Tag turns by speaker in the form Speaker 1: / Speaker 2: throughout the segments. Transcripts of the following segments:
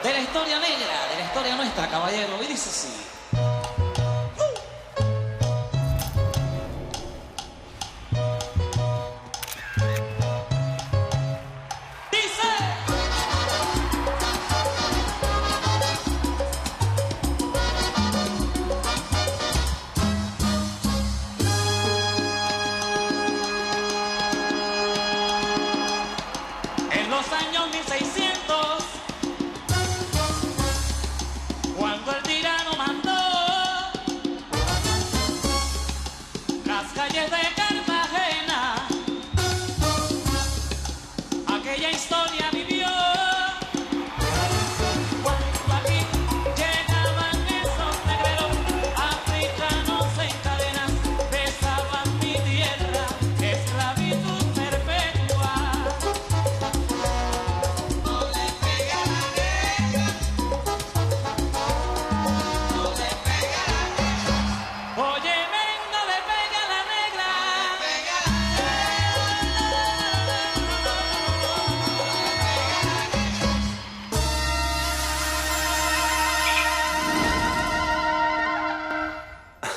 Speaker 1: de la historia negra, de la historia nuestra, caballero. Y dice así. En los años 1600, cuando el tirano mandó las calles de Cartagena, aquella historia vivió. Cuando aquí llegaban esos negreros africanos en cadenas, besaban mi tierra, esclavitud perpetua. Oye, venga, le pega a la negra.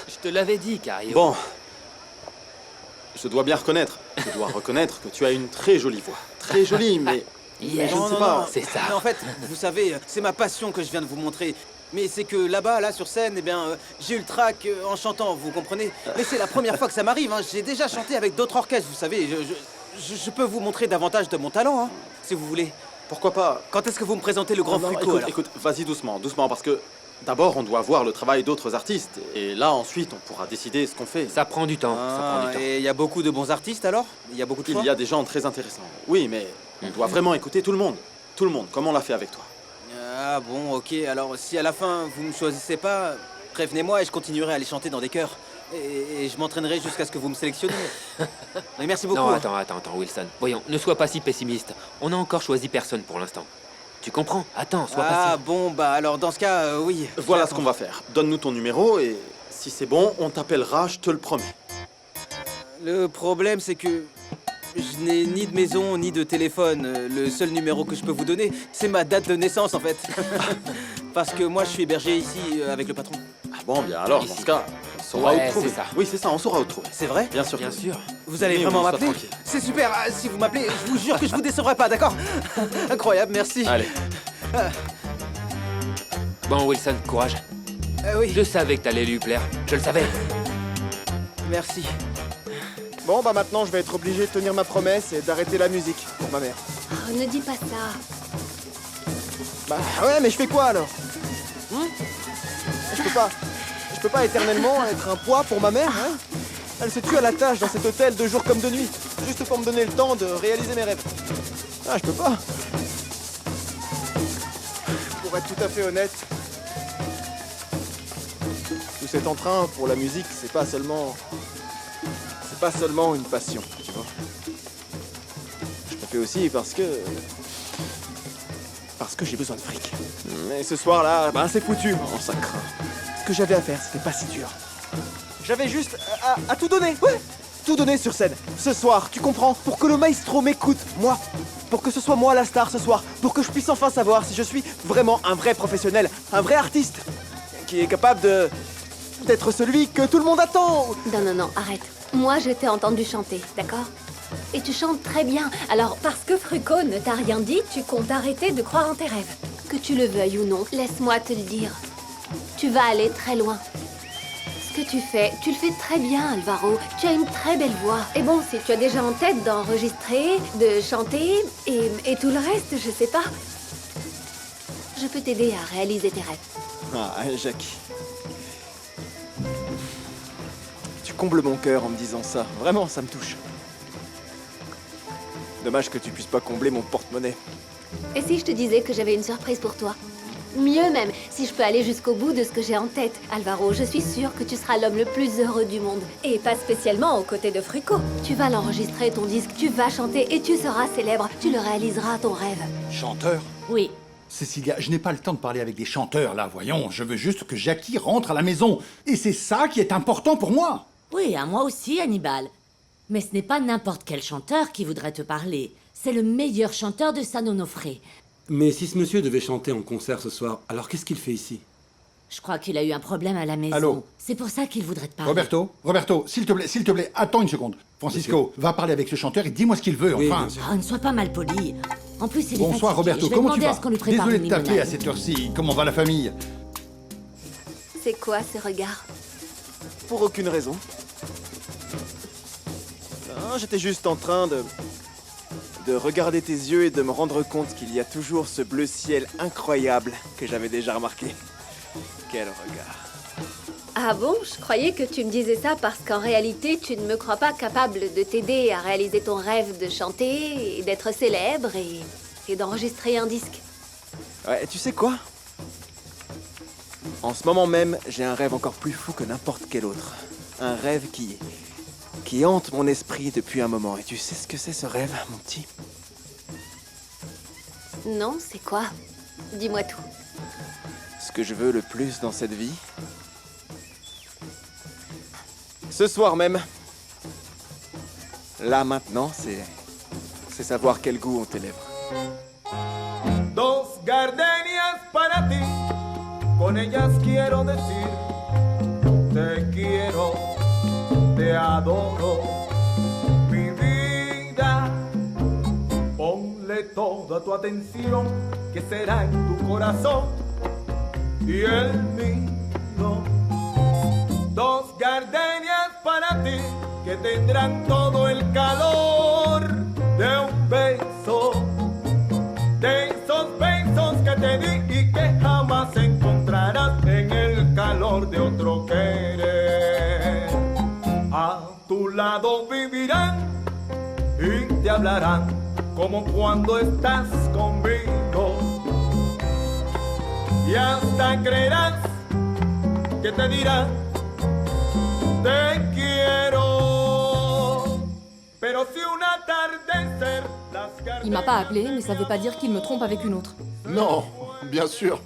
Speaker 2: Je te l'avais dit, Cario.
Speaker 3: Bon. Je dois bien reconnaître. Je dois reconnaître que tu as une très jolie voix. Très jolie, mais...
Speaker 2: Yes.
Speaker 3: je ne sais pas.
Speaker 2: C'est ça.
Speaker 4: Mais en fait, vous savez, c'est ma passion que je viens de vous montrer. Mais c'est que là-bas, là, sur scène, eh bien, j'ai eu le trac en chantant, vous comprenez? Mais c'est la première fois que ça m'arrive, hein. J'ai déjà chanté avec d'autres orchestres, vous savez. Je peux vous montrer davantage de mon talent, hein, si vous voulez.
Speaker 3: Pourquoi pas?
Speaker 4: Quand est-ce que vous me présentez le Grand
Speaker 3: Non,
Speaker 4: Fricot,
Speaker 3: écoute,
Speaker 4: alors?
Speaker 3: écoute, vas-y doucement, doucement, parce que... D'abord, on doit voir le travail d'autres artistes. Et là, ensuite, on pourra décider ce qu'on fait.
Speaker 2: Ça prend du temps, ça prend du temps.
Speaker 4: Et il y a beaucoup de bons artistes, alors? Il y a beaucoup de choix?
Speaker 3: Il y a des gens très intéressants. Oui, mais on doit vraiment écouter tout le monde. Tout le monde, comme on l'a fait avec toi.
Speaker 4: Ah bon, ok. Alors, si à la fin, vous me choisissez pas, prévenez-moi et je continuerai à aller chanter dans des chœurs. Et je m'entraînerai jusqu'à ce que vous me sélectionniez. Mais merci beaucoup.
Speaker 2: Non,
Speaker 4: hein.
Speaker 2: attends, Wilson. Voyons, ne sois pas si pessimiste. On n'a encore choisi personne pour l'instant. Tu comprends? Attends, sois
Speaker 4: Ah
Speaker 2: patient.
Speaker 4: bon, bah alors dans ce cas, oui.
Speaker 3: Voilà ce qu'on va faire. Donne-nous ton numéro et si c'est bon, on t'appellera, je te le promets.
Speaker 4: Le problème, c'est que je n'ai ni de maison ni de téléphone. Le seul numéro que je peux vous donner, c'est ma date de naissance en fait. Parce que moi, je suis hébergé ici avec le patron.
Speaker 3: Ah bon, bien alors, dans
Speaker 2: Ici.
Speaker 3: ce cas, on saura où
Speaker 2: Ouais,
Speaker 3: te trouver.
Speaker 2: c'est ça.
Speaker 3: Oui, c'est ça, on saura où te trouver.
Speaker 4: C'est vrai?
Speaker 3: Bien sûr.
Speaker 2: Bien
Speaker 3: que oui.
Speaker 2: sûr.
Speaker 4: Vous allez
Speaker 3: Oui,
Speaker 4: vraiment
Speaker 3: oui, sois
Speaker 4: m'appeler?
Speaker 3: tranquille.
Speaker 4: C'est super. Ah, si vous m'appelez, je vous jure que je vous décevrai pas, d'accord? Incroyable, merci.
Speaker 3: Allez.
Speaker 2: Bon, Wilson, courage.
Speaker 4: Oui,
Speaker 2: Je savais que t'allais lui plaire. Je le savais.
Speaker 4: merci.
Speaker 5: Bon, bah maintenant, je vais être obligé de tenir ma promesse et d'arrêter la musique pour ma mère.
Speaker 6: Oh, ne dis pas ça.
Speaker 5: Bah ouais, mais je fais quoi alors? Je peux pas éternellement être un poids pour ma mère, hein? Elle se tue à la tâche dans cet hôtel de jour comme de nuit, juste pour me donner le temps de réaliser mes rêves. Ah, je peux pas. Pour être tout à fait honnête, tout cet entrain pour la musique, c'est pas seulement une passion, tu vois. Je le fais aussi parce que j'ai besoin de fric. Mais ce soir-là, bah c'est foutu. Oh, ça craint. Ce que j'avais à faire, c'était pas si dur. J'avais juste à tout donner, ouais. Tout donner sur scène. Ce soir, tu comprends? Pour que le maestro m'écoute, moi. Pour que ce soit moi la star ce soir. Pour que je puisse enfin savoir si je suis vraiment un vrai professionnel, un vrai artiste. Qui est capable d'être celui que tout le monde attend.
Speaker 6: Non, arrête. Moi, je t'ai entendu chanter, d'accord? Et tu chantes très bien. Alors, parce que Frucco ne t'a rien dit, tu comptes arrêter de croire en tes rêves. Que tu le veuilles ou non, laisse-moi te le dire. Tu vas aller très loin. Ce que tu le fais très bien, Alvaro. Tu as une très belle voix. Et bon, si tu as déjà en tête d'enregistrer, de chanter, et tout le reste, je sais pas. Je peux t'aider à réaliser tes rêves.
Speaker 5: Ah, Jackie. Tu combles mon cœur en me disant ça. Vraiment, ça me touche. Dommage que tu puisses pas combler mon porte-monnaie.
Speaker 6: Et si je te disais que j'avais une surprise pour toi? Mieux même, si je peux aller jusqu'au bout de ce que j'ai en tête. Alvaro, je suis sûre que tu seras l'homme le plus heureux du monde. Et pas spécialement aux côtés de Frucco. Tu vas l'enregistrer, ton disque, tu vas chanter et tu seras célèbre. Tu le réaliseras, ton rêve.
Speaker 7: Chanteur?
Speaker 6: Oui.
Speaker 7: Cécilia, je n'ai pas le temps de parler avec des chanteurs, là, voyons. Je veux juste que Jackie rentre à la maison. Et c'est ça qui est important pour moi.
Speaker 8: Oui, à moi aussi, Hannibal. Mais ce n'est pas n'importe quel chanteur qui voudrait te parler. C'est le meilleur chanteur de San Onofre.
Speaker 9: Mais si ce monsieur devait chanter en concert ce soir, alors qu'est-ce qu'il fait ici?
Speaker 8: Je crois qu'il a eu un problème à la maison.
Speaker 7: Allô?
Speaker 8: C'est pour ça qu'il voudrait te parler.
Speaker 7: Roberto, s'il te plaît, attends une seconde. Francisco, va parler avec ce chanteur et dis-moi ce qu'il veut,
Speaker 9: Oui,
Speaker 7: enfin.
Speaker 9: bien sûr.
Speaker 8: Oh, ne sois pas mal poli. En plus, il est
Speaker 7: Bonsoir
Speaker 8: fatigué.
Speaker 7: Roberto,
Speaker 8: Je vais
Speaker 7: comment tu
Speaker 8: demander
Speaker 7: vas?
Speaker 8: à ce qu'on lui prépare
Speaker 7: Désolé
Speaker 8: une
Speaker 7: de t'appeler à
Speaker 8: limonade.
Speaker 7: cette heure-ci. Comment va la famille?
Speaker 6: C'est quoi ces regards?
Speaker 5: Pour aucune raison. Non, j'étais juste en train de regarder tes yeux et de me rendre compte qu'il y a toujours ce bleu ciel incroyable que j'avais déjà remarqué. Quel regard.
Speaker 6: Ah bon? Je croyais que tu me disais ça parce qu'en réalité, tu ne me crois pas capable de t'aider à réaliser ton rêve de chanter et d'être célèbre et d'enregistrer un disque.
Speaker 5: Ouais, tu sais quoi? En ce moment même, j'ai un rêve encore plus fou que n'importe quel autre. Un rêve qui hante mon esprit depuis un moment. Et tu sais ce que c'est ce rêve, mon petit?
Speaker 6: Non, c'est quoi? Dis-moi tout.
Speaker 5: Ce que je veux le plus dans cette vie, ce soir même, là maintenant, c'est savoir quel goût ont tes lèvres.
Speaker 10: Dos gardenias para ti, con ellas quiero decir, te quiero, te adoro, mi vida. Ponle toda tu atención, que será en tu corazón y el mío. Dos gardenias para ti, que tendrán todo el calor de un beso. De esos besos que te di y que jamás encontrarás en el calor de otro querer. A tu lado vivirán y te hablarán como cuando estás conmigo. Y hasta creerás que te dirán te quiero. Pero si un atardecer las
Speaker 11: Il m'a pas appelé, mais ça veut pas dire qu'il me trompe avec une autre.
Speaker 12: Non, bien sûr.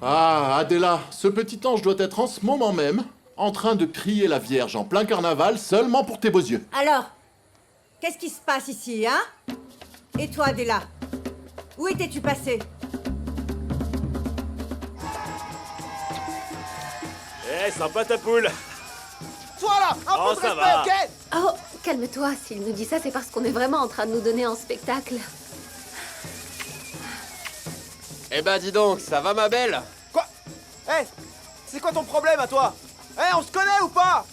Speaker 12: Ah, Adela, ce petit ange doit être en ce moment même en train de prier la Vierge en plein carnaval seulement pour tes beaux yeux.
Speaker 13: Alors, qu'est-ce qui se passe ici, hein? Et toi, Adela? Où étais-tu passé?
Speaker 5: Eh, sympa ta poule!
Speaker 4: Toi là, un
Speaker 5: Oh,
Speaker 4: peu de
Speaker 5: ça
Speaker 4: respect,
Speaker 5: va.
Speaker 4: ok?
Speaker 6: Oh, calme-toi. S'il nous dit ça, c'est parce qu'on est vraiment en train de nous donner en spectacle.
Speaker 3: Eh ben dis donc, ça va ma belle?
Speaker 5: Quoi? Eh, c'est quoi ton problème à toi? Eh, on se connaît ou pas?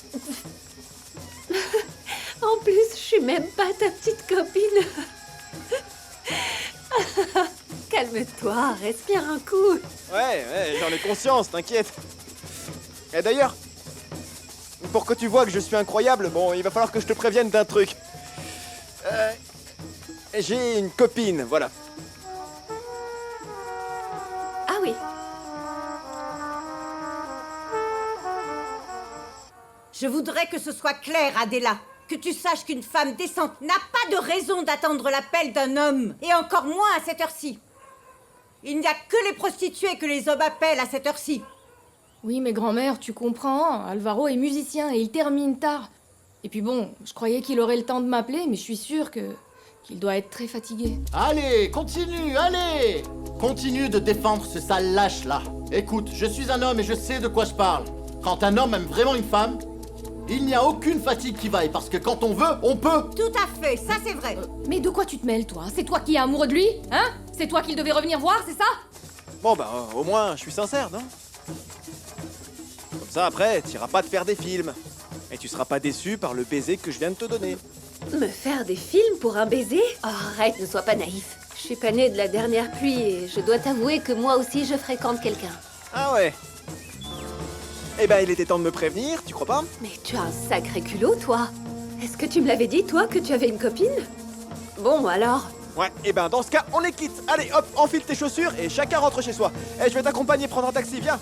Speaker 6: En plus, je suis même pas ta petite copine. Calme-toi, respire un coup.
Speaker 5: Ouais, j'en ai conscience, t'inquiète. Et d'ailleurs, pour que tu vois que je suis incroyable, bon, il va falloir que je te prévienne d'un truc. J'ai une copine, voilà.
Speaker 6: Ah oui.
Speaker 13: Je voudrais que ce soit clair, Adela. Que tu saches qu'une femme décente n'a pas de raison d'attendre l'appel d'un homme. Et encore moins à cette heure-ci. Il n'y a que les prostituées que les hommes appellent à cette heure-ci.
Speaker 11: Oui, mais grand-mère, tu comprends, Alvaro est musicien et il termine tard. Et puis bon, je croyais qu'il aurait le temps de m'appeler, mais je suis sûre qu'il doit être très fatigué.
Speaker 12: Allez, continue, allez! Continue de défendre ce sale lâche-là. Écoute, je suis un homme et je sais de quoi je parle. Quand un homme aime vraiment une femme, il n'y a aucune fatigue qui vaille, parce que quand on veut, on peut.
Speaker 13: Tout à fait, ça c'est vrai.
Speaker 11: Mais de quoi tu te mêles, toi? C'est toi qui es amoureux de lui? Hein? C'est toi qu'il devait revenir voir, c'est ça?
Speaker 5: Bon bah, au moins, je suis sincère, non? Comme ça, après, t'iras pas te faire des films. Et tu seras pas déçu par le baiser que je viens de te donner.
Speaker 6: Me faire des films pour un baiser? Oh, arrête, ne sois pas naïf. Je suis pas née de la dernière pluie et je dois t'avouer que moi aussi je fréquente quelqu'un.
Speaker 5: Ah ouais? Eh ben, il était temps de me prévenir, tu crois pas?
Speaker 6: Mais tu as un sacré culot, toi. Est-ce que tu me l'avais dit, toi, que tu avais une copine? Bon, alors.
Speaker 5: Ouais, et ben dans ce cas, on les quitte. Allez, hop, enfile tes chaussures et chacun rentre chez soi. Eh, je vais t'accompagner prendre un taxi, viens.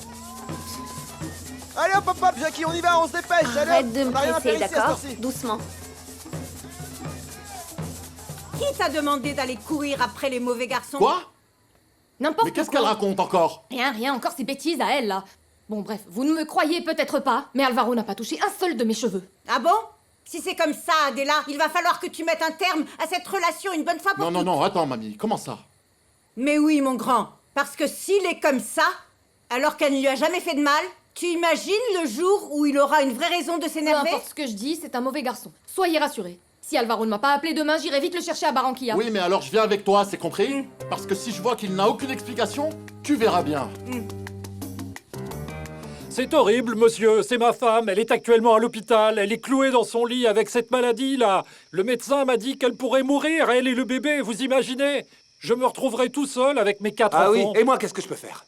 Speaker 5: Allez, hop, hop, hop, Jackie, on y va, on se dépêche. Allez,
Speaker 6: Arrête
Speaker 5: hop,
Speaker 6: de me
Speaker 5: on a rien à
Speaker 6: presser,
Speaker 5: faire ici à cette
Speaker 6: d'accord?
Speaker 5: heure-ci.
Speaker 6: Doucement.
Speaker 13: Qui t'a demandé d'aller courir après les mauvais garçons?
Speaker 12: Quoi?
Speaker 11: N'importe
Speaker 12: Mais qu'est-ce
Speaker 11: quoi.
Speaker 12: qu'elle raconte encore?
Speaker 11: Rien, encore ces bêtises à elle, là. Bon, bref, vous ne me croyez peut-être pas, mais Alvaro n'a pas touché un seul de mes cheveux.
Speaker 13: Ah bon? Si c'est comme ça, Adela, il va falloir que tu mettes un terme à cette relation une bonne fois pour toutes.
Speaker 12: Non, attends, mamie, comment ça?
Speaker 13: Mais oui, mon grand. Parce que s'il est comme ça, alors qu'elle ne lui a jamais fait de mal, tu imagines le jour où il aura une vraie raison de
Speaker 11: Peu
Speaker 13: s'énerver?
Speaker 11: importe ce que je dis, c'est un mauvais garçon. Soyez rassurés. Si Alvaro ne m'a pas appelé demain, j'irai vite le chercher à Barranquilla.
Speaker 12: Oui, mais alors je viens avec toi, c'est compris? Parce que si je vois qu'il n'a aucune explication, tu verras bien.
Speaker 14: C'est horrible, monsieur. C'est ma femme. Elle est actuellement à l'hôpital. Elle est clouée dans son lit avec cette maladie-là. Le médecin m'a dit qu'elle pourrait mourir, elle et le bébé, vous imaginez? Je me retrouverai tout seul avec mes 4
Speaker 9: Ah oui,
Speaker 14: enfants.
Speaker 9: et moi, qu'est-ce que je peux faire?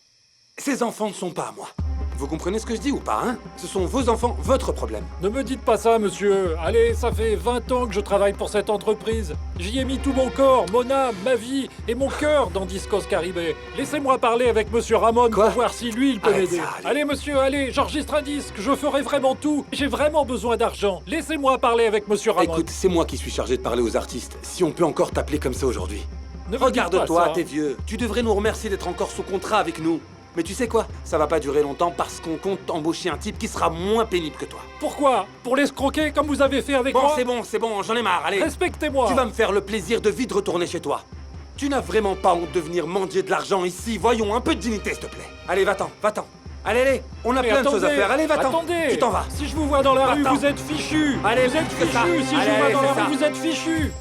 Speaker 9: Ces enfants ne sont pas à moi. Vous comprenez ce que je dis ou pas, hein? Ce sont vos enfants, votre problème.
Speaker 14: Ne me dites pas ça, monsieur. Allez, ça fait 20 ans que je travaille pour cette entreprise. J'y ai mis tout mon corps, mon âme, ma vie et mon cœur dans Discos Caribé. Laissez-moi parler avec monsieur Ramon pour voir si lui, il peut
Speaker 9: Arrête
Speaker 14: m'aider.
Speaker 9: ça, allez.
Speaker 14: Allez, monsieur, allez, j'enregistre un disque. Je ferai vraiment tout. J'ai vraiment besoin d'argent. Laissez-moi parler avec monsieur Ramon.
Speaker 9: Écoute, c'est moi qui suis chargé de parler aux artistes. Si on peut encore t'appeler comme ça aujourd'hui.
Speaker 14: Ne me dites pas
Speaker 9: Regarde-toi,
Speaker 14: ça.
Speaker 9: t'es vieux. Tu devrais nous remercier d'être encore sous contrat avec nous. Mais tu sais quoi? Ça va pas durer longtemps parce qu'on compte embaucher un type qui sera moins pénible que toi.
Speaker 14: Pourquoi? Pour l'escroquer comme vous avez fait avec moi?
Speaker 9: C'est bon, j'en ai marre, allez.
Speaker 14: Respectez-moi.
Speaker 9: Tu vas me faire le plaisir de vite retourner chez toi. Tu n'as vraiment pas honte de venir mendier de l'argent ici. Voyons, un peu de dignité, s'il te plaît. Allez, va-t'en, va-t'en. Allez, on a
Speaker 14: Mais
Speaker 9: plein de choses à
Speaker 14: attendez,
Speaker 9: faire. Allez, va-t'en.
Speaker 14: attendez.
Speaker 9: Tu t'en vas.
Speaker 14: Si je vous vois dans la rue,
Speaker 9: Va-t'en.
Speaker 14: vous êtes fichu.
Speaker 9: Allez,
Speaker 14: vous êtes
Speaker 9: fais ça.
Speaker 14: fichu. Si
Speaker 9: Allez,
Speaker 14: je vous vois dans
Speaker 9: fais
Speaker 14: la
Speaker 9: ça.
Speaker 14: rue, vous êtes fichu.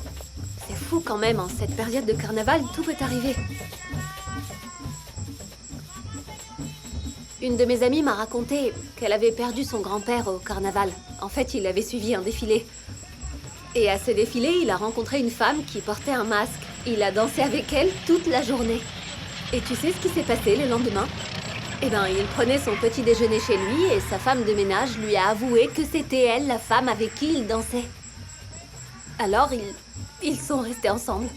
Speaker 6: C'est fou quand même, en cette période de carnaval, tout peut arriver. Une de mes amies m'a raconté qu'elle avait perdu son grand-père au carnaval. En fait, il avait suivi un défilé. Et à ce défilé, il a rencontré une femme qui portait un masque. Il a dansé avec elle toute la journée. Et tu sais ce qui s'est passé le lendemain? Eh ben, il prenait son petit déjeuner chez lui et sa femme de ménage lui a avoué que c'était elle, la femme avec qui il dansait. Alors, ils sont restés ensemble.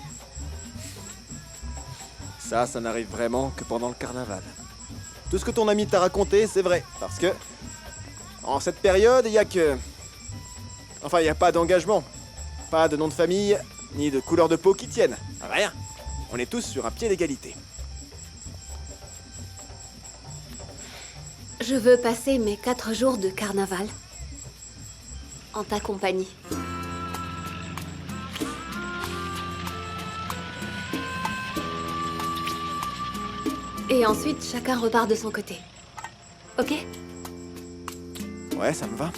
Speaker 5: Ça n'arrive vraiment que pendant le carnaval. Tout ce que ton ami t'a raconté, c'est vrai. Parce que, en cette période, il y a que... Enfin, il n'y a pas d'engagement. Pas de nom de famille, ni de couleur de peau qui tiennent. Rien. On est tous sur un pied d'égalité.
Speaker 6: Je veux passer mes 4 jours de carnaval en ta compagnie. Et ensuite, chacun repart de son côté. Ok?
Speaker 5: Ouais, ça me va.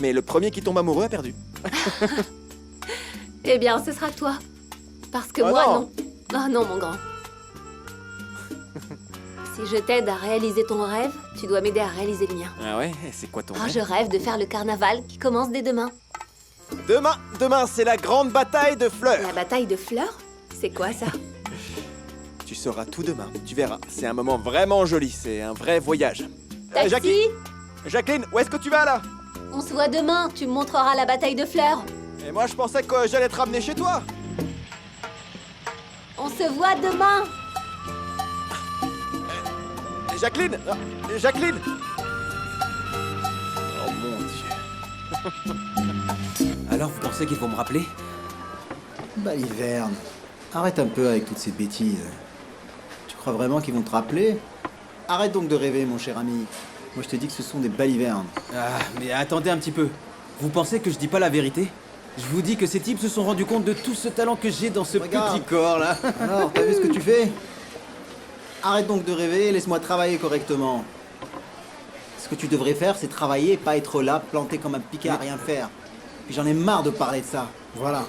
Speaker 5: Mais le premier qui tombe amoureux a perdu.
Speaker 6: Eh bien, ce sera toi. Parce que
Speaker 5: Oh
Speaker 6: moi,
Speaker 5: non.
Speaker 6: non. Ah non, mon grand. Si je t'aide à réaliser ton rêve, tu dois m'aider à réaliser le mien.
Speaker 5: Ah ouais? Et c'est quoi ton
Speaker 6: Ah,
Speaker 5: rêve?
Speaker 6: je rêve de faire le carnaval qui commence dès demain.
Speaker 5: Demain, c'est la grande bataille de fleurs.
Speaker 6: La bataille de fleurs? C'est quoi ça?
Speaker 5: Tu sauras tout demain. Tu verras. C'est un moment vraiment joli. C'est un vrai voyage.
Speaker 6: Taxi!
Speaker 5: Jacqueline, où est-ce que tu vas là?
Speaker 6: On se voit demain, tu me montreras la bataille de fleurs.
Speaker 5: Et moi, je pensais que j'allais te ramener chez toi.
Speaker 6: On se voit demain.
Speaker 5: Jacqueline! Jacqueline! Oh mon Dieu.
Speaker 4: Alors, vous pensez qu'ils vont me rappeler?
Speaker 15: Baliverne, arrête un peu avec toutes ces bêtises. Tu crois vraiment qu'ils vont te rappeler? Arrête donc de rêver, mon cher ami. Moi, je te dis que ce sont des balivernes.
Speaker 4: Ah, mais attendez un petit peu. Vous pensez que je dis pas la vérité? Je vous dis que ces types se sont rendus compte de tout ce talent que j'ai dans ce
Speaker 15: Regarde.
Speaker 4: petit corps là.
Speaker 15: Alors, t'as vu ce que tu fais? Arrête donc de rêver et laisse-moi travailler correctement. Ce que tu devrais faire, c'est travailler et pas être là, planté comme un piquet à rien faire. Puis j'en ai marre de parler de ça. Voilà.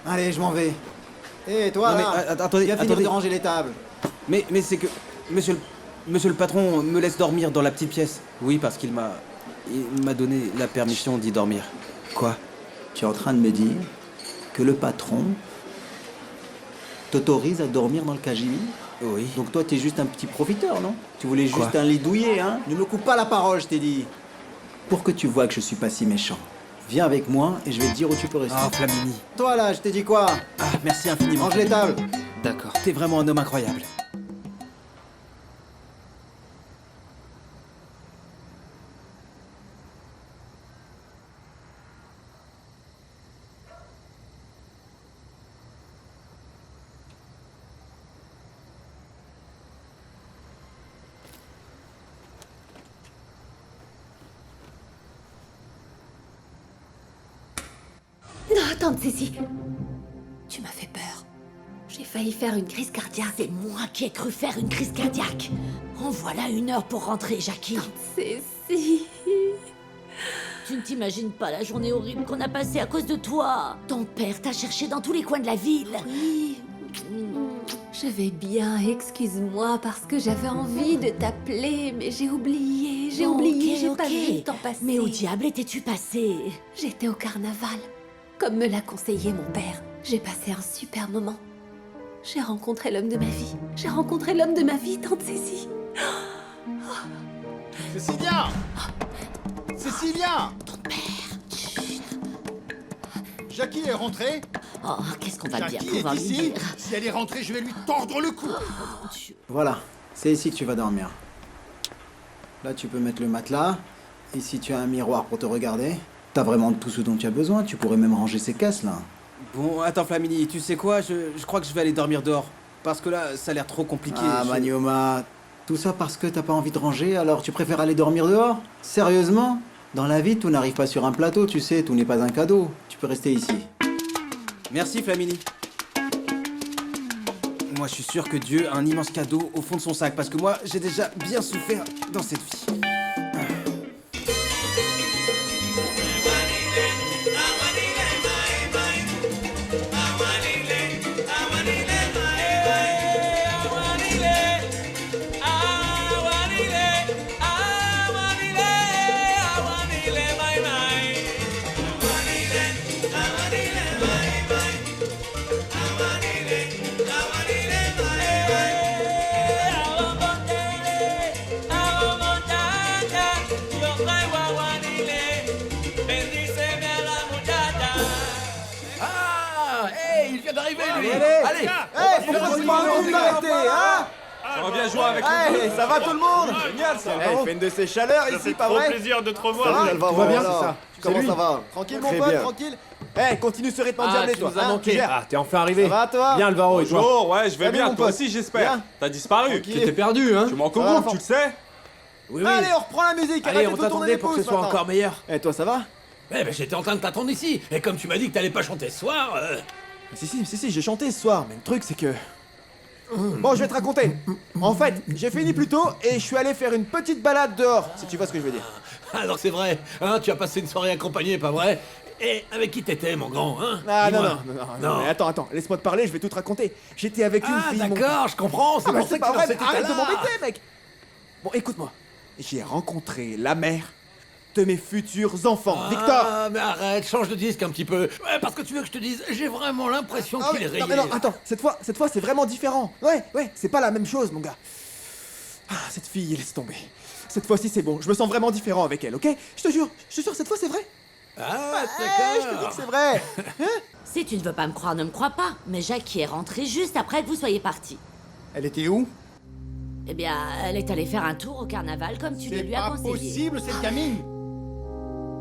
Speaker 15: Allez, je m'en vais. Hé, toi
Speaker 4: Non, mais,
Speaker 15: là,
Speaker 4: attendez,
Speaker 15: viens finir
Speaker 4: attendez.
Speaker 15: de ranger les tables.
Speaker 4: Mais c'est que... Monsieur le patron me laisse dormir dans la petite pièce. Oui, parce qu'il m'a donné la permission d'y dormir. Quoi?
Speaker 15: Tu es en train de me dire que le patron t'autorise à dormir dans le KGB?
Speaker 4: Oui.
Speaker 15: Donc toi, t'es juste un petit profiteur, non? Tu voulais
Speaker 4: Quoi?
Speaker 15: juste un lit douillet, hein? Ne me coupe pas la parole, je t'ai dit. Pour que tu vois que je suis pas si méchant. Viens avec moi et je vais te dire où tu peux rester.
Speaker 4: Ah, Flamini.
Speaker 15: Toi là, je t'ai dit quoi?
Speaker 4: Ah, merci infiniment.
Speaker 15: Range les tables.
Speaker 4: D'accord. T'es vraiment un homme incroyable.
Speaker 6: Non, attends, Cécile. Tu m'as fait peur. J'ai failli faire une crise cardiaque.
Speaker 8: C'est moi qui ai cru faire une crise cardiaque. En voilà 1 heure pour rentrer, Jackie.
Speaker 6: Cécile.
Speaker 8: Tu ne t'imagines pas la journée horrible qu'on a passée à cause de toi. Ton père t'a cherché dans tous les coins de la ville.
Speaker 6: Oui. Je vais bien, excuse-moi, parce que j'avais envie de t'appeler, mais j'ai oublié, j'ai pas vu le temps passer.
Speaker 8: Mais où diable étais-tu passé?
Speaker 6: J'étais au carnaval, comme me l'a conseillé mon père. J'ai passé un super moment. J'ai rencontré l'homme de ma vie. J'ai rencontré l'homme de ma vie, tante Cécile.
Speaker 12: Cécilia! Cécilia!
Speaker 8: Ton père.
Speaker 7: Jackie est rentrée?
Speaker 8: Oh, qu'est-ce qu'on va bien
Speaker 7: Jackie
Speaker 8: pouvoir
Speaker 7: est
Speaker 8: lui
Speaker 7: ici.
Speaker 8: dire?
Speaker 7: Si elle est rentrée, je vais lui tordre le cou.
Speaker 15: Voilà, c'est ici que tu vas dormir. Là, tu peux mettre le matelas. Ici, tu as un miroir pour te regarder. T'as vraiment tout ce dont tu as besoin. Tu pourrais même ranger ces caisses, là.
Speaker 4: Bon, attends Flamini, tu sais quoi, je crois que je vais aller dormir dehors. Parce que là, ça a l'air trop compliqué.
Speaker 15: Ah, Manioma, tout ça parce que t'as pas envie de ranger, alors tu préfères aller dormir dehors? Sérieusement? Dans la vie, tout n'arrive pas sur un plateau, tu sais, tout n'est pas un cadeau. Tu peux rester ici.
Speaker 4: Merci Flamini. Moi, je suis sûr que Dieu a un immense cadeau au fond de son sac, parce que moi, j'ai déjà bien souffert dans cette vie.
Speaker 5: Allez, hein?
Speaker 3: On va bien jouer avec
Speaker 5: Hey, ça va tout le monde?
Speaker 3: Génial ça.
Speaker 5: Il fait une de ces chaleurs ici, pas vrai?
Speaker 10: plaisir de te
Speaker 5: Ça
Speaker 10: revoir.
Speaker 5: va, tout va bien, c'est ça. Comment ça va? Tranquille mon pote,
Speaker 3: bien.
Speaker 5: tranquille. Eh, continue ce rythme endiablé, toi.
Speaker 3: nous as
Speaker 5: hein,
Speaker 3: manqué.
Speaker 5: tu gères.
Speaker 3: Ah, t'es enfin arrivé.
Speaker 5: Ça va, toi?
Speaker 3: Bien, Alvaro, et toi?
Speaker 10: Bonjour, ouais, je vais
Speaker 5: Salut,
Speaker 10: bien,
Speaker 5: mon
Speaker 10: toi
Speaker 5: pote.
Speaker 10: aussi j'espère.
Speaker 5: Bien.
Speaker 10: T'as disparu.
Speaker 5: Tranquille.
Speaker 10: T'étais perdu, hein? Je m'en
Speaker 5: Ça va,
Speaker 10: compte,
Speaker 5: la
Speaker 10: tu le sais?
Speaker 5: Oui, Allez, on reprend la musique.
Speaker 16: Allez,
Speaker 5: arrête
Speaker 16: on
Speaker 5: de tourner
Speaker 16: t'attendait
Speaker 5: les
Speaker 16: pour que
Speaker 5: pouces
Speaker 16: ce soit
Speaker 5: maintenant.
Speaker 16: encore meilleur.
Speaker 5: Eh, toi, ça va?
Speaker 16: Eh ben j'étais en train de t'attendre ici, et comme tu m'as dit que t'allais pas chanter ce soir...
Speaker 5: Si, j'ai chanté ce soir, mais le truc c'est que... Bon, je vais te raconter. En fait, j'ai fini plus tôt et je suis allé faire une petite balade dehors, si tu vois ce que je veux dire.
Speaker 16: Alors c'est vrai, hein, tu as passé une soirée accompagnée, pas vrai? Et avec qui t'étais, mon grand, hein?
Speaker 5: Ah non,
Speaker 16: Dis-moi.
Speaker 5: non, mais attends, laisse-moi te parler, je vais tout te raconter. J'étais avec une fille...
Speaker 16: Ah d'accord, je comprends, c'est
Speaker 5: Ah, bah,
Speaker 16: pour ça
Speaker 5: c'est
Speaker 16: que
Speaker 5: pas
Speaker 16: tu
Speaker 5: vrai,
Speaker 16: dansais tout à
Speaker 5: arrête de
Speaker 16: l'heure.
Speaker 5: m'embêter, mec. Bon, écoute-moi. J'ai rencontré la mère de mes futurs enfants, Victor.
Speaker 16: Ah, mais arrête, change de disque un petit peu. Ouais, parce que tu veux que je te dise, j'ai vraiment l'impression
Speaker 5: Ah
Speaker 16: qu'il est
Speaker 5: oui,
Speaker 16: rayé.
Speaker 5: non, mais non, attends, cette fois c'est vraiment différent. Ouais, c'est pas la même chose, mon gars. Ah, cette fille, laisse tomber. Cette fois-ci, c'est bon, je me sens vraiment différent avec elle, ok? Je te jure, cette fois, c'est vrai.
Speaker 16: Ah,
Speaker 5: je te dis que c'est vrai.
Speaker 8: Si tu ne veux pas me croire, ne me crois pas. Mais Jackie est rentrée juste après que vous soyez partis.
Speaker 7: Elle était où?
Speaker 8: Eh bien, elle est allée faire un tour au carnaval comme tu le lui as conseillé.
Speaker 7: C'est pas possible, cette gamine.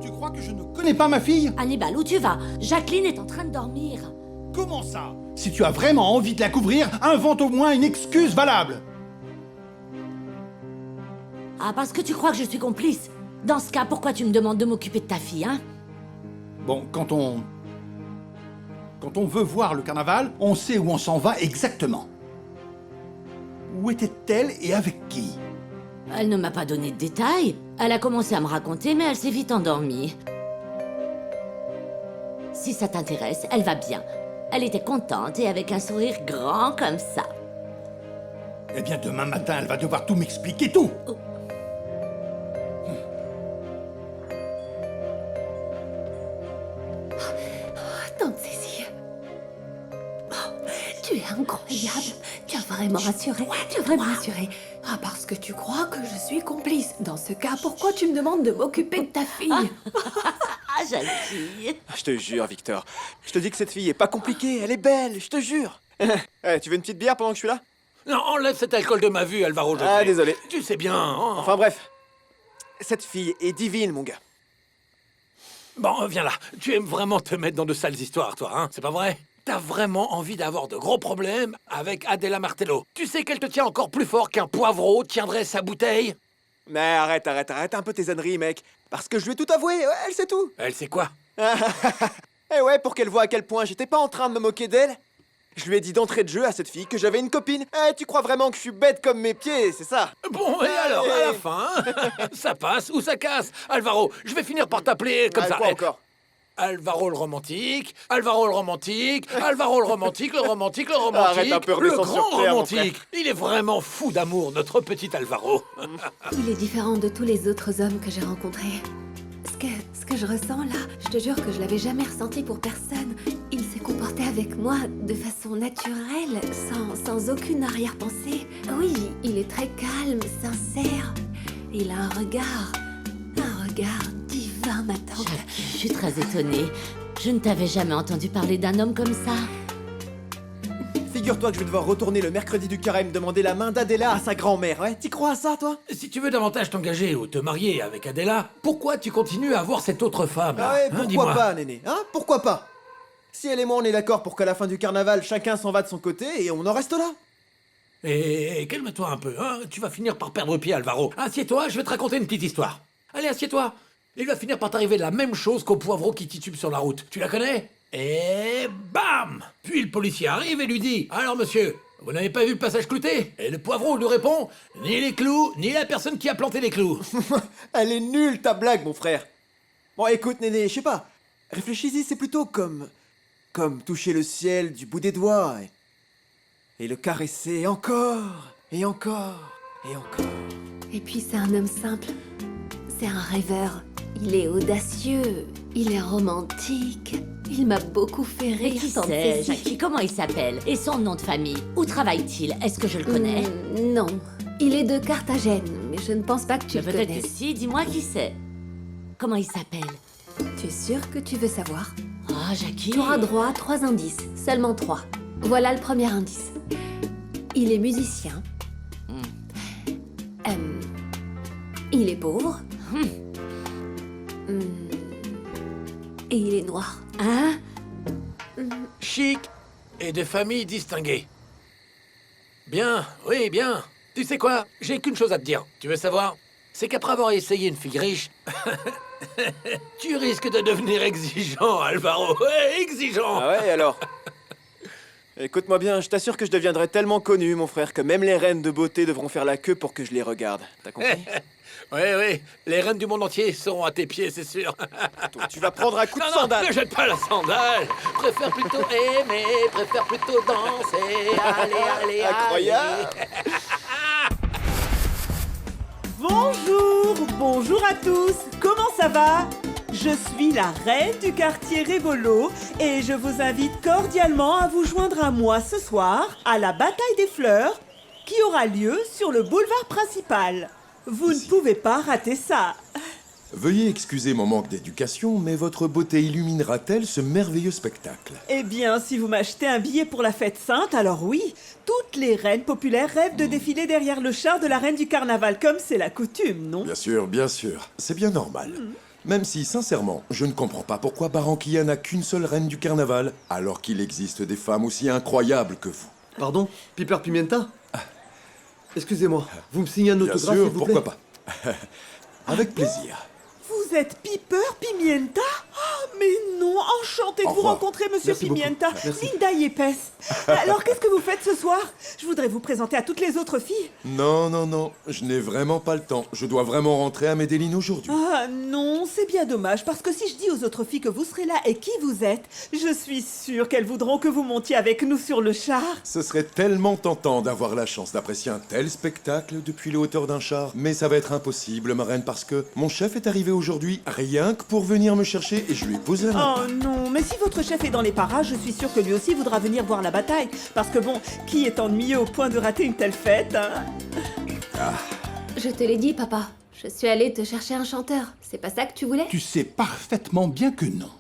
Speaker 7: Tu crois que je ne connais pas ma fille?
Speaker 8: Hannibal, où tu vas? Jacqueline est en train de dormir.
Speaker 7: Comment ça? Si tu as vraiment envie de la couvrir, invente au moins une excuse valable.
Speaker 8: Ah, parce que tu crois que je suis complice? Dans ce cas, pourquoi tu me demandes de m'occuper de ta fille, hein?
Speaker 7: Bon, quand on veut voir le carnaval, on sait où on s'en va exactement. Où était-elle et avec qui?
Speaker 8: Elle ne m'a pas donné de détails. Elle a commencé à me raconter, mais elle s'est vite endormie. Si ça t'intéresse, elle va bien. Elle était contente et avec un sourire grand comme ça.
Speaker 7: Eh bien, demain matin, elle va devoir tout m'expliquer, tout.
Speaker 6: Tante Cécile. Oh, tu es incroyable. Tu as vraiment rassuré. Tu as vraiment rassuré. Ah, parce que tu crois que je suis complice. Dans ce cas, pourquoi tu me demandes de m'occuper de ta fille?
Speaker 8: Ah, Jackie.
Speaker 5: Je te jure, Victor. Je te dis que cette fille est pas compliquée, elle est belle, je te jure. Tu veux une petite bière pendant que je suis là?
Speaker 16: Non, enlève cet alcool de ma vue, Alvaro José.
Speaker 5: Ah, désolé.
Speaker 16: Tu sais bien, hein.
Speaker 5: Enfin bref. Cette fille est divine, mon gars.
Speaker 16: Bon, viens là. Tu aimes vraiment te mettre dans de sales histoires, toi, hein? C'est pas vrai? T'as vraiment envie d'avoir de gros problèmes avec Adela Martello. Tu sais qu'elle te tient encore plus fort qu'un poivreau tiendrait sa bouteille?
Speaker 5: Mais arrête un peu tes âneries, mec. Parce que je lui ai tout avoué, ouais, elle sait tout.
Speaker 16: Elle sait quoi?
Speaker 5: Eh ouais, pour qu'elle voie à quel point j'étais pas en train de me moquer d'elle. Je lui ai dit d'entrée de jeu à cette fille que j'avais une copine. Eh, tu crois vraiment que je suis bête comme mes pieds, c'est ça?
Speaker 16: Bon, et alors, à la fin, ça passe ou ça casse? Alvaro, je vais finir par t'appeler comme ça.
Speaker 5: Quoi encore?
Speaker 16: Alvaro le romantique, Alvaro le romantique, Alvaro le romantique, le romantique, le romantique,
Speaker 5: Arrête un peu
Speaker 16: le
Speaker 5: redescends
Speaker 16: grand
Speaker 5: sur terre, mon
Speaker 16: romantique. Il est vraiment fou d'amour, notre petit Alvaro.
Speaker 6: Il est différent de tous les autres hommes que j'ai rencontrés. Ce que je ressens là, je te jure que je l'avais jamais ressenti pour personne. Il s'est comporté avec moi de façon naturelle, sans aucune arrière-pensée. Oui, il est très calme, sincère. Il a un regard divin, ma tante.
Speaker 8: Je suis très étonnée. Je ne t'avais jamais entendu parler d'un homme comme ça.
Speaker 5: Figure-toi que je vais devoir retourner le mercredi du carême demander la main d'Adela à sa grand-mère, ouais? T'y crois à ça, toi?
Speaker 16: Si tu veux davantage t'engager ou te marier avec Adela, pourquoi tu continues à avoir cette autre femme là,
Speaker 5: Ah ouais,
Speaker 16: hein,
Speaker 5: pourquoi
Speaker 16: dis-moi.
Speaker 5: pas, Néné? Hein? Pourquoi pas? Si elle et moi on est d'accord pour qu'à la fin du carnaval, chacun s'en va de son côté et on en reste là.
Speaker 16: Et calme-toi un peu, hein. Tu vas finir par perdre pied, Alvaro. Assieds-toi, je vais te raconter une petite histoire. Allez, assieds-toi. Il va finir par t'arriver la même chose qu'au poivreau qui titube sur la route. Tu la connais? Et bam! Puis le policier arrive et lui dit: alors monsieur, vous n'avez pas vu le passage clouté? Et le poivreau lui répond: ni les clous, ni la personne qui a planté les clous.
Speaker 5: Elle est nulle ta blague, mon frère. Bon, écoute, Néné, je sais pas. Réfléchis-y, c'est plutôt comme toucher le ciel du bout des doigts et le caresser encore et encore et encore.
Speaker 6: Et puis c'est un homme simple. C'est un rêveur. Il est audacieux. Il est romantique. Il m'a beaucoup fait
Speaker 8: Mais
Speaker 6: rire.
Speaker 8: qui
Speaker 6: tante
Speaker 8: c'est,
Speaker 6: Cécile.
Speaker 8: Jackie? Comment il s'appelle? Et son nom de famille? Où travaille-t-il? Est-ce que je le connais?
Speaker 6: Non. Il est de Carthagène, mais je ne pense pas que tu
Speaker 8: Mais
Speaker 6: le
Speaker 8: peut-être
Speaker 6: connaisses.
Speaker 8: que si, dis-moi qui c'est. Comment il s'appelle?
Speaker 6: Tu es sûre que tu veux savoir?
Speaker 8: Ah, Jackie.
Speaker 6: Tu auras droit à 3 indices. Seulement 3. Voilà le premier indice. Il est musicien. Il est pauvre. Et il est noir.
Speaker 8: Hein?
Speaker 16: Chic et de famille distinguée. Bien, oui, bien. Tu sais quoi? J'ai qu'une chose à te dire. Tu veux savoir? C'est qu'après avoir essayé une fille riche, tu risques de devenir exigeant, Alvaro. Ouais, exigeant.
Speaker 5: Ah ouais, alors? Écoute-moi bien, je t'assure que je deviendrai tellement connu, mon frère, que même les reines de beauté devront faire la queue pour que je les regarde. T'as compris?
Speaker 16: Oui, oui, les reines du monde entier seront à tes pieds, c'est sûr.
Speaker 5: Toi, tu vas prendre un coup de
Speaker 16: Non,
Speaker 5: sandale.
Speaker 16: ne jette pas la sandale. Préfère plutôt aimer, préfère plutôt danser. Allez,
Speaker 5: Incroyable.
Speaker 17: Bonjour à tous. Comment ça va? Je suis la reine du quartier Révolo et je vous invite cordialement à vous joindre à moi ce soir à la bataille des fleurs qui aura lieu sur le boulevard principal. Vous ne pouvez pas rater ça.
Speaker 18: Veuillez excuser mon manque d'éducation, mais votre beauté illuminera-t-elle ce merveilleux spectacle?
Speaker 17: Eh bien, si vous m'achetez un billet pour la fête sainte, alors oui, toutes les reines populaires rêvent de défiler derrière le char de la reine du carnaval, comme c'est la coutume, non?
Speaker 18: Bien sûr, c'est bien normal. Même si, sincèrement, je ne comprends pas pourquoi Barranquilla n'a qu'une seule reine du carnaval, alors qu'il existe des femmes aussi incroyables que vous.
Speaker 19: Pardon? Piper Pimienta? Excusez-moi, vous me signez un
Speaker 18: Bien
Speaker 19: autographe,
Speaker 18: sûr,
Speaker 19: s'il vous plaît?
Speaker 18: pourquoi pas. Avec plaisir.
Speaker 17: Vous êtes Piper Pimienta? Ah, mais non, enchantée de
Speaker 18: Au
Speaker 17: vous
Speaker 18: revoir.
Speaker 17: rencontrer, monsieur
Speaker 18: Merci beaucoup.
Speaker 17: Pimienta.
Speaker 18: Merci.
Speaker 17: Linda Yepes. Alors, qu'est-ce que vous faites ce soir? Je voudrais vous présenter à toutes les autres filles.
Speaker 18: Non, je n'ai vraiment pas le temps. Je dois vraiment rentrer à Medellin aujourd'hui.
Speaker 17: Ah non, c'est bien dommage, parce que si je dis aux autres filles que vous serez là et qui vous êtes, je suis sûre qu'elles voudront que vous montiez avec nous sur le char.
Speaker 18: Ce serait tellement tentant d'avoir la chance d'apprécier un tel spectacle depuis les hauteurs d'un char. Mais ça va être impossible, ma reine, parce que mon chef est arrivé aujourd'hui rien que pour venir me chercher et je lui ai posé un
Speaker 17: Oh non, mais si votre chef est dans les parages, je suis sûre que lui aussi voudra venir voir la bataille. Parce que bon, qui est ennuyeux au point de rater une telle fête, hein?
Speaker 6: Je te l'ai dit, papa. Je suis allée te chercher un chanteur. C'est pas ça que tu voulais?
Speaker 7: Tu sais parfaitement bien que non.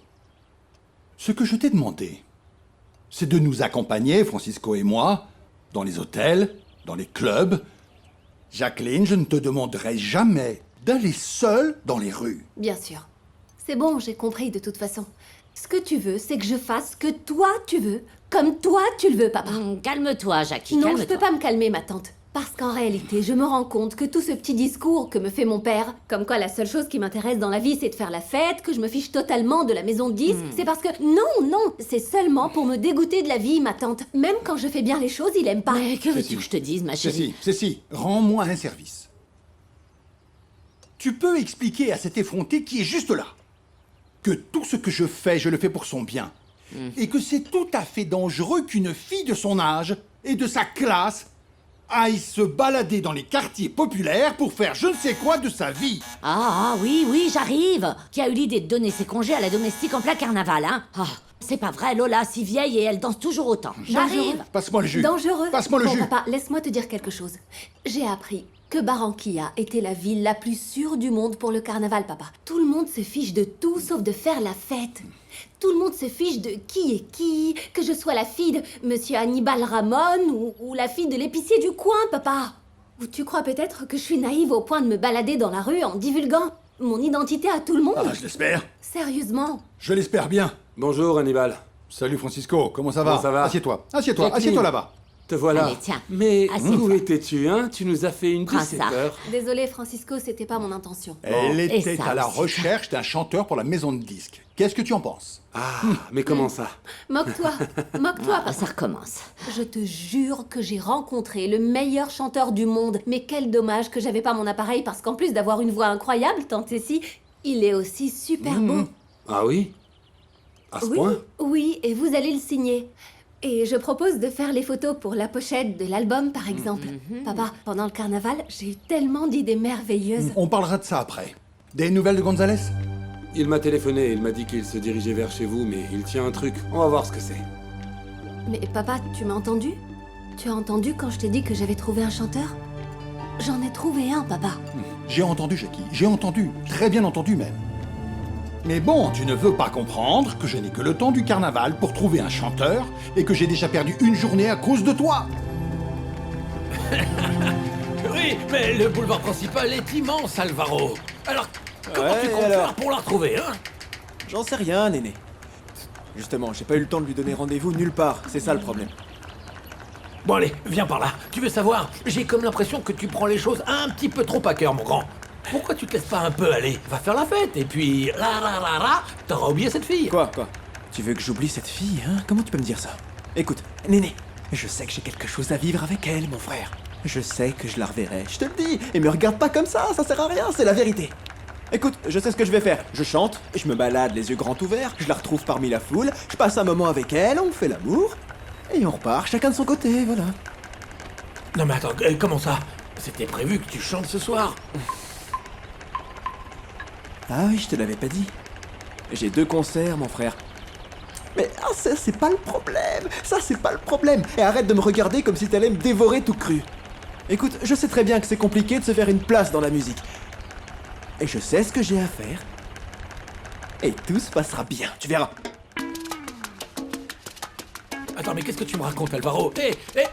Speaker 7: Ce que je t'ai demandé, c'est de nous accompagner, Francisco et moi, dans les hôtels, dans les clubs. Jacqueline, je ne te demanderai jamais d'aller seule dans les rues.
Speaker 6: Bien sûr. C'est bon, j'ai compris de toute façon. Ce que tu veux, c'est que je fasse ce que toi tu veux, comme toi tu le veux, papa.
Speaker 8: Calme-toi, Jackie,
Speaker 6: Non,
Speaker 8: calme-toi.
Speaker 6: je peux pas me calmer, ma tante. Parce qu'en réalité, je me rends compte que tout ce petit discours que me fait mon père, comme quoi la seule chose qui m'intéresse dans la vie c'est de faire la fête, que je me fiche totalement de la maison de disques, c'est parce que... Non, c'est seulement pour me dégoûter de la vie, ma tante. Même quand je fais bien les choses, il aime pas.
Speaker 8: Mais que veux-tu que je te dise, ma chérie?
Speaker 7: Cécile, rends-moi un service. Tu peux expliquer à cet effronté qui est juste là que tout ce que je fais, je le fais pour son bien. Et que c'est tout à fait dangereux qu'une fille de son âge et de sa classe aille se balader dans les quartiers populaires pour faire je ne sais quoi de sa vie.
Speaker 8: Ah, oui, j'arrive. Qui a eu l'idée de donner ses congés à la domestique en plein carnaval, hein? Ah, c'est pas vrai, Lola, si vieille et elle danse toujours autant. J'arrive.
Speaker 7: Passe-moi le jus.
Speaker 6: Dangereux.
Speaker 7: Passe-moi le jus.
Speaker 6: Papa, laisse-moi te dire quelque chose. J'ai appris que Barranquilla était la ville la plus sûre du monde pour le carnaval, papa. Tout le monde se fiche de tout sauf de faire la fête. Tout le monde se fiche de qui est qui, que je sois la fille de Monsieur Hannibal Ramon ou la fille de l'épicier du coin, papa. Ou tu crois peut-être que je suis naïve au point de me balader dans la rue en divulguant mon identité à tout le monde?
Speaker 7: Ah, je l'espère.
Speaker 6: Sérieusement.
Speaker 7: Je l'espère bien.
Speaker 9: Bonjour, Hannibal.
Speaker 7: Salut, Francisco. Comment ça va?
Speaker 9: Comment ça va?
Speaker 7: Assieds-toi.
Speaker 9: Jacqueline.
Speaker 7: Assieds-toi là-bas.
Speaker 9: Te voilà.
Speaker 8: Allez, tiens.
Speaker 9: Mais
Speaker 8: Assieds-toi.
Speaker 9: où étais-tu, hein? Tu nous as fait une
Speaker 8: Prends
Speaker 9: douce
Speaker 8: ça.
Speaker 9: peur.
Speaker 6: Désolé, Francisco, c'était pas mon intention.
Speaker 7: Elle
Speaker 8: Et
Speaker 7: était
Speaker 8: ça
Speaker 7: à la
Speaker 8: aussi.
Speaker 7: recherche d'un chanteur pour la maison de disques. Qu'est-ce que tu en penses?
Speaker 9: Ah, mais comment ça?
Speaker 6: Moque-toi, moque-toi,
Speaker 8: Ah, ça recommence.
Speaker 6: Je te jure que j'ai rencontré le meilleur chanteur du monde. Mais quel dommage que j'avais pas mon appareil parce qu'en plus d'avoir une voix incroyable, tante Cécile, il est aussi super beau.
Speaker 9: Ah oui? À ce
Speaker 6: Oui,
Speaker 9: point?
Speaker 6: oui, et vous allez le signer. Et je propose de faire les photos pour la pochette de l'album, par exemple. Papa, pendant le carnaval, j'ai eu tellement d'idées merveilleuses.
Speaker 7: On parlera de ça après. Des nouvelles de Gonzalez?
Speaker 9: Il m'a téléphoné, il m'a dit qu'il se dirigeait vers chez vous, mais il tient un truc. On va voir ce que c'est.
Speaker 6: Mais papa, tu m'as entendu? Tu as entendu quand je t'ai dit que j'avais trouvé un chanteur? J'en ai trouvé un, papa.
Speaker 7: J'ai entendu, Jackie. J'ai entendu. Très bien entendu, même. Mais bon, tu ne veux pas comprendre que je n'ai que le temps du carnaval pour trouver un chanteur et que j'ai déjà perdu une journée à cause de toi.
Speaker 16: Oui, mais le boulevard principal est immense, Alvaro. Alors, comment tu comptes faire pour la retrouver, hein?
Speaker 5: J'en sais rien, Néné. Justement, j'ai pas eu le temps de lui donner rendez-vous nulle part, c'est ça le problème.
Speaker 16: Bon allez, viens par là. Tu veux savoir? J'ai comme l'impression que tu prends les choses un petit peu trop à cœur, mon grand. Pourquoi tu te laisses pas un peu aller? Va faire la fête, et puis... t'auras oublié cette fille.
Speaker 5: Quoi? Tu veux que j'oublie cette fille, hein? Comment tu peux me dire ça? Écoute, Néné, je sais que j'ai quelque chose à vivre avec elle, mon frère. Je sais que je la reverrai, je te le dis. Et me regarde pas comme ça sert à rien, c'est la vérité. Écoute, je sais ce que je vais faire. Je chante, je me balade les yeux grands ouverts, je la retrouve parmi la foule, je passe un moment avec elle, on fait l'amour, et on repart chacun de son côté, voilà.
Speaker 16: Non mais attends, comment ça? C'était prévu que tu chantes ce soir.
Speaker 5: Ah oui, je te l'avais pas dit. J'ai 2 concerts, mon frère. Mais ça, c'est pas le problème. Ça, c'est pas le problème. Et arrête de me regarder comme si t'allais me dévorer tout cru. Écoute, je sais très bien que c'est compliqué de se faire une place dans la musique. Et je sais ce que j'ai à faire. Et tout se passera bien, tu verras.
Speaker 16: Attends, mais qu'est-ce que tu me racontes, Alvaro?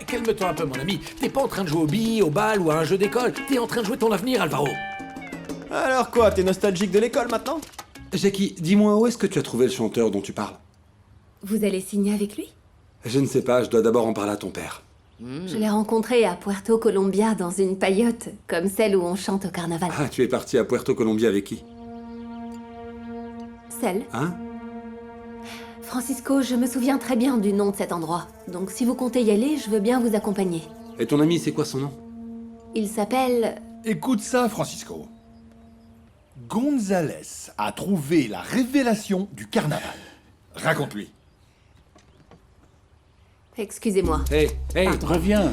Speaker 16: Calme-toi un peu, mon ami. T'es pas en train de jouer aux billes, au bal ou à un jeu d'école. T'es en train de jouer ton avenir, Alvaro.
Speaker 5: Alors quoi, t'es nostalgique de l'école maintenant?
Speaker 9: Jackie, dis-moi où est-ce que tu as trouvé le chanteur dont tu parles?
Speaker 6: Vous allez signer avec lui?
Speaker 9: Je ne sais pas, je dois d'abord en parler à ton père.
Speaker 6: Je l'ai rencontré à Puerto Colombia dans une paillote, comme celle où on chante au carnaval.
Speaker 9: Ah, tu es parti à Puerto Colombia avec qui?
Speaker 6: Celle?
Speaker 9: Hein?
Speaker 6: Francisco, je me souviens très bien du nom de cet endroit. Donc si vous comptez y aller, je veux bien vous accompagner.
Speaker 9: Et ton ami, c'est quoi son nom?
Speaker 6: Il s'appelle...
Speaker 7: Écoute ça, Francisco. Gonzalez a trouvé la révélation du carnaval. Raconte-lui.
Speaker 6: Excusez-moi.
Speaker 8: Reviens.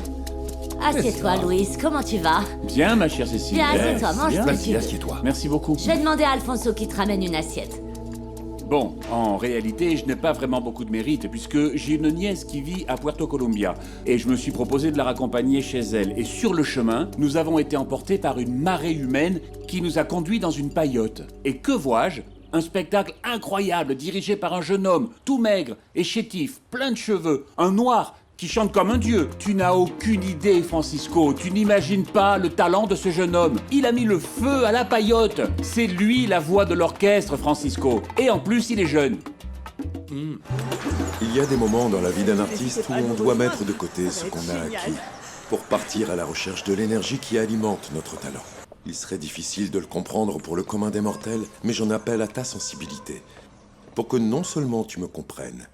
Speaker 8: Assieds-toi, Louise. Comment tu vas?
Speaker 20: Bien, ma chère Cécile.
Speaker 8: Bien, assieds-toi, mange ce que tu veux.
Speaker 7: assieds-toi.
Speaker 20: Merci beaucoup.
Speaker 8: Je vais demander à Alfonso qui te ramène une assiette.
Speaker 20: Bon, en réalité, je n'ai pas vraiment beaucoup de mérite, puisque j'ai une nièce qui vit à Puerto Colombia, et je me suis proposé de la raccompagner chez elle. Et sur le chemin, nous avons été emportés par une marée humaine qui nous a conduits dans une paillote. Et que vois-je? Un spectacle incroyable, dirigé par un jeune homme, tout maigre et chétif, plein de cheveux, un noir qui chante comme un dieu. Tu n'as aucune idée, Francisco. Tu n'imagines pas le talent de ce jeune homme. Il a mis le feu à la paillote. C'est lui la voix de l'orchestre, Francisco. Et en plus, il est jeune.
Speaker 18: Il y a des moments dans la vie d'un artiste où on doit mettre de côté ce qu'on a acquis. pour partir à la recherche de l'énergie qui alimente notre talent. Il serait difficile de le comprendre pour le commun des mortels, mais j'en appelle à ta sensibilité. Pour que non seulement tu me comprennes,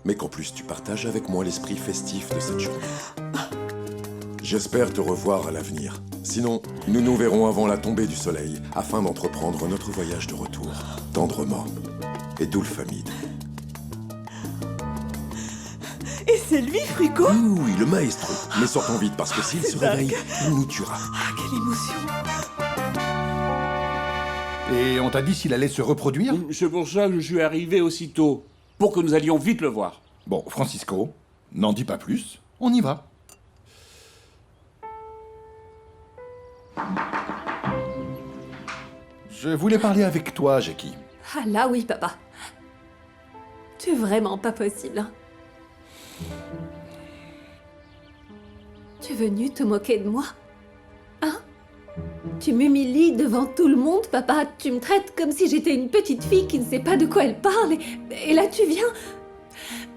Speaker 18: mais qu'en plus tu partages avec moi l'esprit festif de cette journée. J'espère te revoir à l'avenir. Sinon, nous nous verrons avant la tombée du soleil, afin d'entreprendre notre voyage de retour, tendrement. Et Doulfamide.
Speaker 17: Et c'est lui, Fruco?
Speaker 18: Oui, le maestro. Mais sortons vite, parce que s'il se réveille, il nous tuera.
Speaker 17: Ah, quelle émotion!
Speaker 7: Et on t'a dit s'il allait se reproduire?
Speaker 20: C'est pour ça que je suis arrivé aussitôt, pour que nous allions vite le voir.
Speaker 7: Bon, Francisco, n'en dis pas plus, on y va. Je voulais parler avec toi, Jackie.
Speaker 6: Ah là oui, papa. Tu es vraiment pas possible. Hein. Tu es venu te moquer de moi? Hein? Tu m'humilies devant tout le monde, papa. Tu me traites comme si j'étais une petite fille qui ne sait pas de quoi elle parle. Et là, tu viens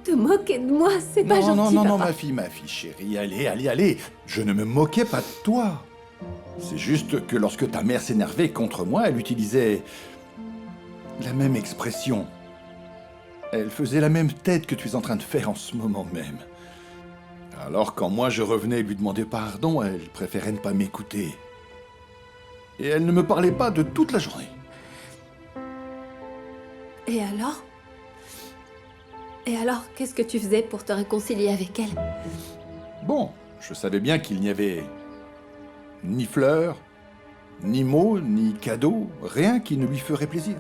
Speaker 6: te moquer de moi. C'est pas gentil,
Speaker 7: Non,
Speaker 6: papa.
Speaker 7: ma fille chérie. Allez. Je ne me moquais pas de toi. C'est juste que lorsque ta mère s'énervait contre moi, elle utilisait la même expression. Elle faisait la même tête que tu es en train de faire en ce moment même. Alors quand moi je revenais lui demander pardon, elle préférait ne pas m'écouter. Et elle ne me parlait pas de toute la journée.
Speaker 6: Et alors? Et alors, qu'est-ce que tu faisais pour te réconcilier avec elle?
Speaker 7: Bon, je savais bien qu'il n'y avait ni fleurs, ni mots, ni cadeaux, rien qui ne lui ferait plaisir.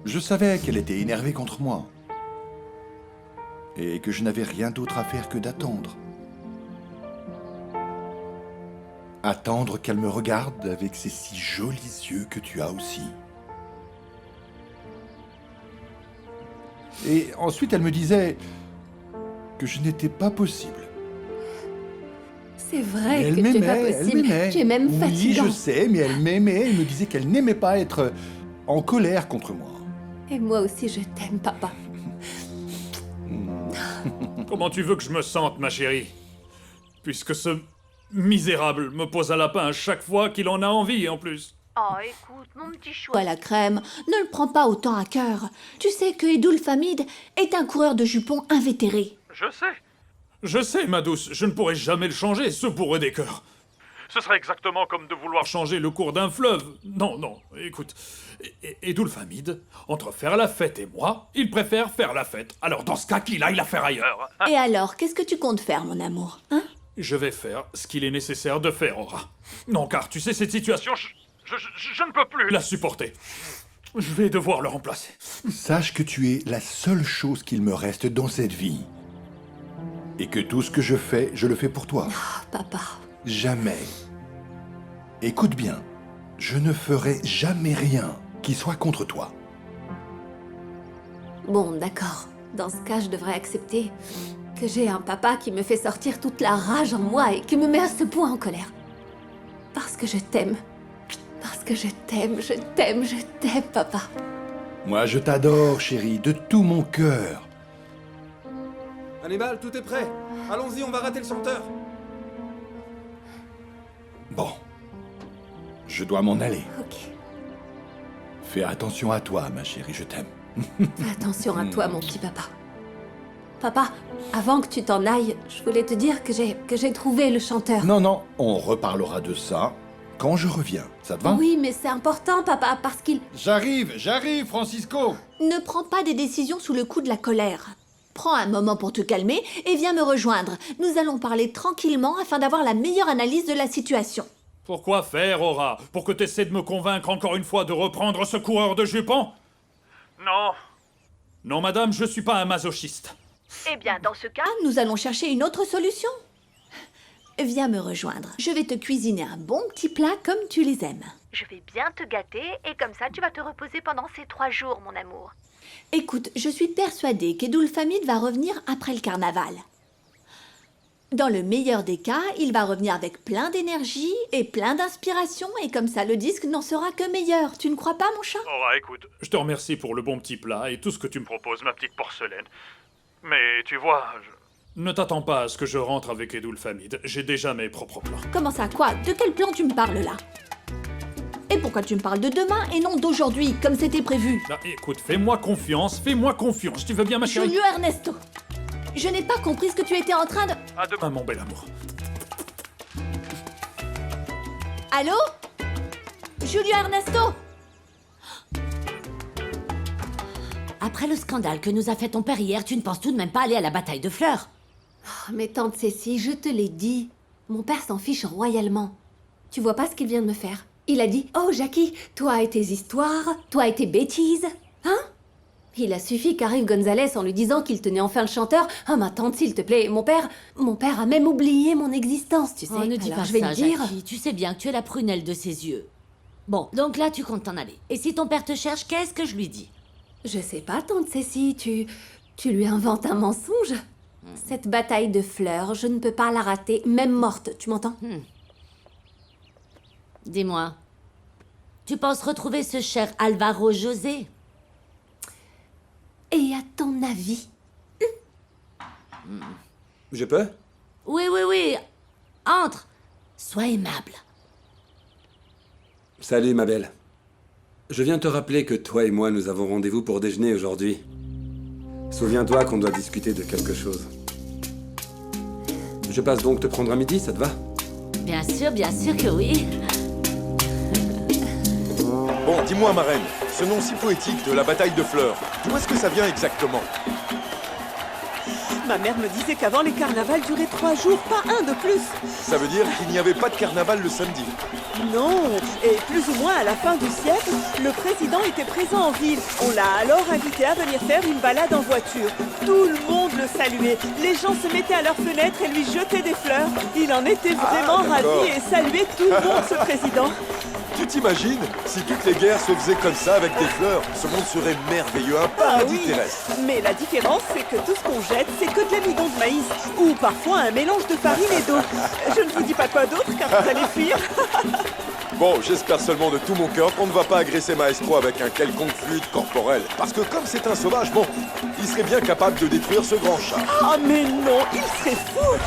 Speaker 7: Je savais qu'elle était énervée contre moi. Et que je n'avais rien d'autre à faire que d'attendre. Attendre qu'elle me regarde avec ces si jolis yeux que tu as aussi. Et ensuite, elle me disait que je n'étais pas possible.
Speaker 6: C'est vrai
Speaker 7: Elle
Speaker 6: que tu es pas
Speaker 7: m'aimait,
Speaker 6: possible. Tu es même fatigant.
Speaker 7: Oui, je sais, mais elle m'aimait. Elle me disait qu'elle n'aimait pas être en colère contre moi.
Speaker 6: Et moi aussi, je t'aime, papa.
Speaker 14: Comment tu veux que je me sente, ma chérie? Puisque ce misérable me pose à lapin à chaque fois qu'il en a envie, en plus.
Speaker 8: Oh, écoute, mon petit chou à la crème, ne le prends pas autant à cœur. Tu sais que Doulfamide est un coureur de jupons invétéré.
Speaker 14: Je sais, ma douce, je ne pourrai jamais le changer, ce bourré des cœurs. Ce serait exactement comme de vouloir changer le cours d'un fleuve. Non, écoute. Et Doulfamide, entre faire la fête et moi, il préfère faire la fête. Alors dans ce cas, qu'il aille la faire ailleurs. Hein?
Speaker 8: Et alors, qu'est-ce que tu comptes faire, mon amour, hein?
Speaker 14: Je vais faire ce qu'il est nécessaire de faire, Aura. Non, car tu sais, cette situation, je ne peux plus la supporter. Je vais devoir le remplacer.
Speaker 7: Sache que tu es la seule chose qu'il me reste dans cette vie. Et que tout ce que je fais, je le fais pour toi.
Speaker 6: Oh, papa.
Speaker 7: Jamais. Écoute bien, je ne ferai jamais rien qui soit contre toi.
Speaker 6: Bon, d'accord. Dans ce cas, je devrais accepter que j'ai un papa qui me fait sortir toute la rage en moi et qui me met à ce point en colère. Parce que je t'aime. Parce que je t'aime, papa.
Speaker 7: Moi, je t'adore, chérie, de tout mon cœur.
Speaker 3: Hannibal, tout est prêt. Allons-y, on va rater le chanteur.
Speaker 7: Bon. Je dois m'en aller.
Speaker 6: Ok.
Speaker 7: Fais attention à toi, ma chérie, je t'aime.
Speaker 6: Fais attention à toi, mon petit papa. Papa, avant que tu t'en ailles, je voulais te dire que j'ai trouvé le chanteur.
Speaker 7: Non, on reparlera de ça quand je reviens. Ça te va?
Speaker 6: Oui, mais c'est important, papa, parce qu'il...
Speaker 7: J'arrive, Francisco.
Speaker 8: Ne prends pas des décisions sous le coup de la colère. Prends un moment pour te calmer et viens me rejoindre. Nous allons parler tranquillement afin d'avoir la meilleure analyse de la situation.
Speaker 14: Pourquoi faire, Aura? Pour que t'essaies de me convaincre encore une fois de reprendre ce coureur de jupons? Non. Non, madame, je suis pas un masochiste.
Speaker 8: Eh bien, dans ce cas, nous allons chercher une autre solution. Viens me rejoindre. Je vais te cuisiner un bon petit plat comme tu les aimes.
Speaker 21: Je vais bien te gâter et comme ça, tu vas te reposer pendant ces 3 jours, mon amour.
Speaker 8: Écoute, je suis persuadée qu'Doulfamide va revenir après le carnaval. Dans le meilleur des cas, il va revenir avec plein d'énergie et plein d'inspiration et comme ça, le disque n'en sera que meilleur. Tu ne crois pas, mon chat?
Speaker 14: Aura, écoute, je te remercie pour le bon petit plat et tout ce que tu me proposes, ma petite porcelaine. Mais tu vois, Ne t'attends pas à ce que je rentre avec Edulfamide. J'ai déjà mes propres plans.
Speaker 8: Comment ça, quoi? De quel plan tu me parles là? Et pourquoi tu me parles de demain et non d'aujourd'hui, comme c'était prévu?
Speaker 14: Bah, écoute, fais-moi confiance. Tu veux bien, ma chérie?
Speaker 8: Julio Ernesto, je n'ai pas compris ce que tu étais en train de...
Speaker 14: À demain, mon bel amour.
Speaker 8: Allô? Julio Ernesto?
Speaker 1: Après le scandale que nous a fait ton père hier, tu ne penses tout de même pas aller à la bataille de fleurs?
Speaker 6: Oh, mais tante Cécile, je te l'ai dit. Mon père s'en fiche royalement. Tu vois pas ce qu'il vient de me faire? Il a dit « Oh, Jackie, toi et tes histoires, toi et tes bêtises. » Hein? Il a suffi qu'arrive Gonzalez en lui disant qu'il tenait enfin le chanteur. « Oh, ma tante, s'il te plaît, mon père a même oublié mon existence, tu sais. »
Speaker 1: Oh, ne dis
Speaker 6: Alors,
Speaker 1: pas
Speaker 6: je vais
Speaker 1: ça,
Speaker 6: lui dire...
Speaker 1: Jackie. Tu sais bien que tu es la prunelle de ses yeux. Bon, donc là, tu comptes t'en aller. Et si ton père te cherche, qu'est-ce que je lui dis?
Speaker 6: Je sais pas, tante Cécile, tu lui inventes un mensonge. Cette bataille de fleurs, je ne peux pas la rater, même morte, tu m'entends?
Speaker 1: Dis-moi, tu penses retrouver ce cher Alvaro José?
Speaker 6: Et à ton avis?
Speaker 22: Je peux?
Speaker 1: Oui, oui, oui. Entre. Sois aimable.
Speaker 22: Salut, ma belle. Je viens te rappeler que toi et moi, nous avons rendez-vous pour déjeuner aujourd'hui. Souviens-toi qu'on doit discuter de quelque chose. Je passe donc te prendre à midi, ça te va?
Speaker 1: Bien sûr que oui.
Speaker 18: Bon, dis-moi, ma reine, ce nom si poétique de la bataille de fleurs, d'où est-ce que ça vient exactement?
Speaker 17: Ma mère me disait qu'avant les carnavals duraient 3 jours, pas un de plus.
Speaker 18: Ça veut dire qu'il n'y avait pas de carnaval le samedi?
Speaker 17: Non, et plus ou moins à la fin du siècle, le président était présent en ville. On l'a alors invité à venir faire une balade en voiture. Tout le monde le saluait. Les gens se mettaient à leurs fenêtres et lui jetaient des fleurs. Il en était vraiment ravi et saluait tout le monde, ce président.
Speaker 18: Tu t'imagines? Si toutes les guerres se faisaient comme ça avec des fleurs, ce monde serait merveilleux, un paradis terrestre.
Speaker 17: Mais la différence, c'est que tout ce qu'on jette, c'est que de l'amidon de maïs. Ou parfois un mélange de farine et d'eau. Je ne vous dis pas quoi d'autre, car vous allez fuir.
Speaker 18: Bon, j'espère seulement de tout mon cœur qu'on ne va pas agresser Maestro avec un quelconque fluide corporel. Parce que comme c'est un sauvage, bon, il serait bien capable de détruire ce grand chat.
Speaker 17: Ah mais non, il serait fou.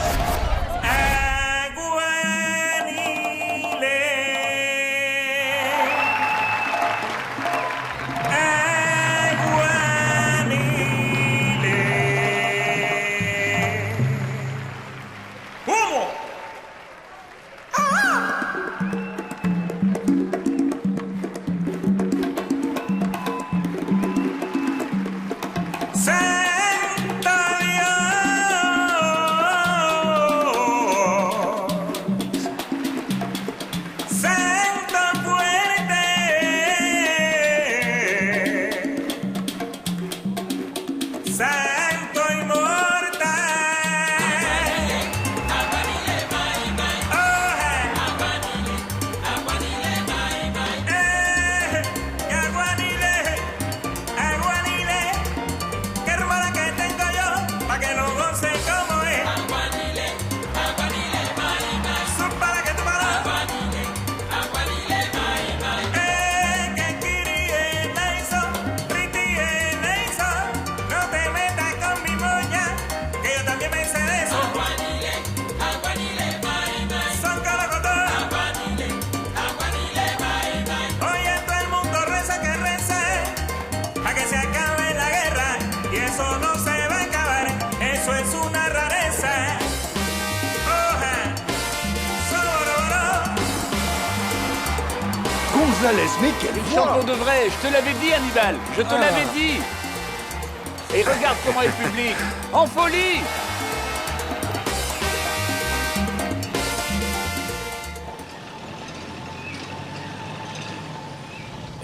Speaker 20: Gonzalez, mais quelle voix!
Speaker 23: de vrai, je te l'avais dit, Hannibal, je te l'avais dit. Et regarde comment est le public, en folie.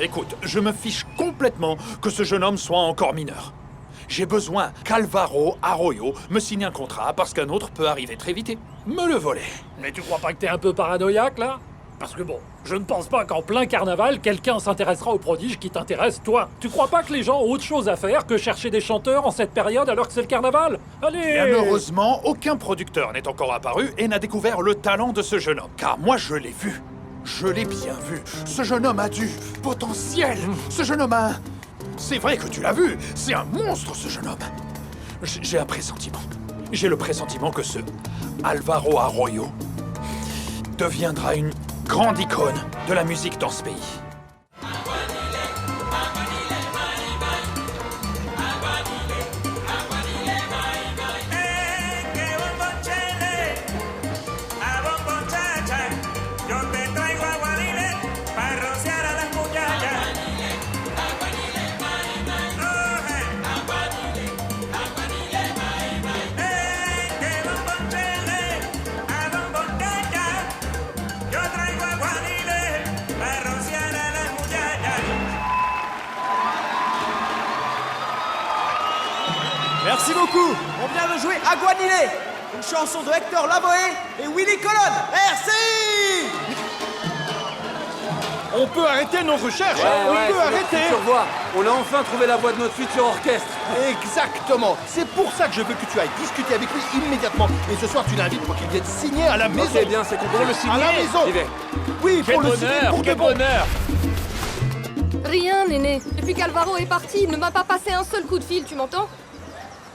Speaker 14: Écoute, je me fiche complètement que ce jeune homme soit encore mineur. J'ai besoin qu'Alvaro Arroyo me signe un contrat parce qu'un autre peut arriver très vite et me le voler. Mais tu crois pas que t'es un peu paranoïaque, là? Parce que bon, je ne pense pas qu'en plein carnaval, quelqu'un s'intéressera au prodige qui t'intéresse, toi. Tu crois pas que les gens ont autre chose à faire que chercher des chanteurs en cette période alors que c'est le carnaval? Allez! Bien heureusement, aucun producteur n'est encore apparu et n'a découvert le talent de ce jeune homme. Car moi, je l'ai vu. Je l'ai bien vu. Ce jeune homme a du potentiel. Ce jeune homme a... C'est vrai que tu l'as vu. C'est un monstre, ce jeune homme. J'ai un pressentiment. J'ai le pressentiment que ce Alvaro Arroyo deviendra une grande icône de la musique dans ce pays.
Speaker 5: Merci beaucoup. On vient de jouer Aguanile, une chanson de Hector Lavoe et Willy Colon. Merci.
Speaker 3: On peut arrêter nos recherches.
Speaker 22: Ouais,
Speaker 3: On peut
Speaker 22: c'est notre
Speaker 3: arrêter.
Speaker 22: future voix. On a enfin trouvé la voix de notre futur orchestre.
Speaker 3: Exactement. C'est pour ça que je veux que tu ailles discuter avec lui immédiatement. Et ce soir, tu l'invites pour qu'il vienne signer à la maison.
Speaker 22: Ok, bien, c'est compris.
Speaker 3: Pour le signer
Speaker 22: À la maison.
Speaker 3: J'y vais. Oui,
Speaker 23: Quel
Speaker 3: pour le signer
Speaker 23: bonheur,
Speaker 3: pour
Speaker 23: quel
Speaker 3: de bon.
Speaker 23: bonheur.
Speaker 2: Rien, Néné. Depuis qu'Alvaro est parti, il ne m'a pas passé un seul coup de fil, tu m'entends?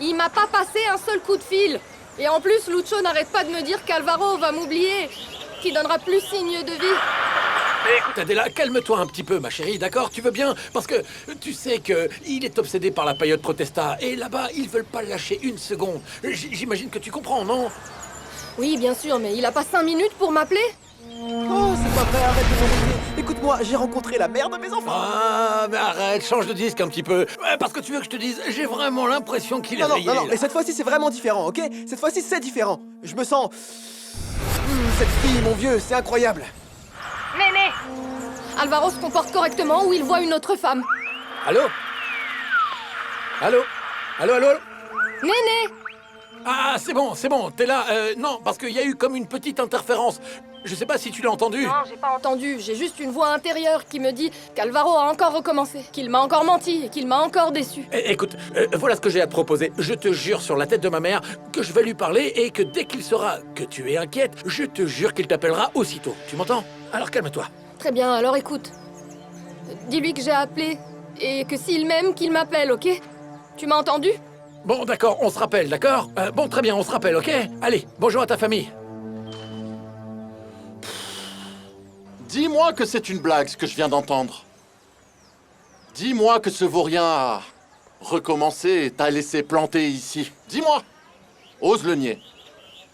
Speaker 2: Il m'a pas passé un seul coup de fil. Et en plus, Lucho n'arrête pas de me dire qu'Alvaro va m'oublier, qu'il donnera plus signe de vie.
Speaker 16: Écoute, Adela, calme-toi un petit peu, ma chérie, d'accord? Tu veux bien? Parce que tu sais que il est obsédé par la paillote protesta. Et là-bas, ils veulent pas le lâcher une seconde. J'imagine que tu comprends, non?
Speaker 2: Oui, bien sûr, mais il a pas 5 minutes pour m'appeler?
Speaker 5: Oh, c'est pas vrai, arrête de m'embêter. Écoute-moi, j'ai rencontré la mère de mes enfants.
Speaker 16: Ah, mais arrête, change de disque un petit peu. Ouais, parce que tu veux que je te dise, j'ai vraiment l'impression qu'il est
Speaker 5: Non,
Speaker 16: rayé,
Speaker 5: non,
Speaker 16: là.
Speaker 5: mais cette fois-ci c'est vraiment différent, ok? Cette fois-ci c'est différent. Je me sens... cette fille, mon vieux, c'est incroyable.
Speaker 2: Néné! Alvaro se comporte correctement ou il voit une autre femme.
Speaker 16: Allô? Allô? Allô, allô?
Speaker 2: Néné!
Speaker 16: Ah, c'est bon, t'es là. Non, parce qu'il y a eu comme une petite interférence. Je sais pas si tu l'as entendu.
Speaker 2: Non, j'ai pas entendu. J'ai juste une voix intérieure qui me dit qu'Alvaro a encore recommencé, qu'il m'a encore menti et qu'il m'a encore déçu.
Speaker 16: Écoute, voilà ce que j'ai à te proposer. Je te jure sur la tête de ma mère que je vais lui parler et que dès qu'il saura que tu es inquiète, je te jure qu'il t'appellera aussitôt. Tu m'entends? Alors calme-toi.
Speaker 2: Très bien, alors écoute. Dis-lui que j'ai appelé et que s'il m'aime, qu'il m'appelle, ok? Tu m'as entendu?
Speaker 16: Bon, d'accord, on se rappelle, d'accord? Bon, très bien, on se rappelle, ok? Allez, bonjour à ta famille.
Speaker 12: Dis-moi que c'est une blague ce que je viens d'entendre. Dis-moi que ce vaurien a recommencé et t'a laissé planter ici. Dis-moi. Ose le nier.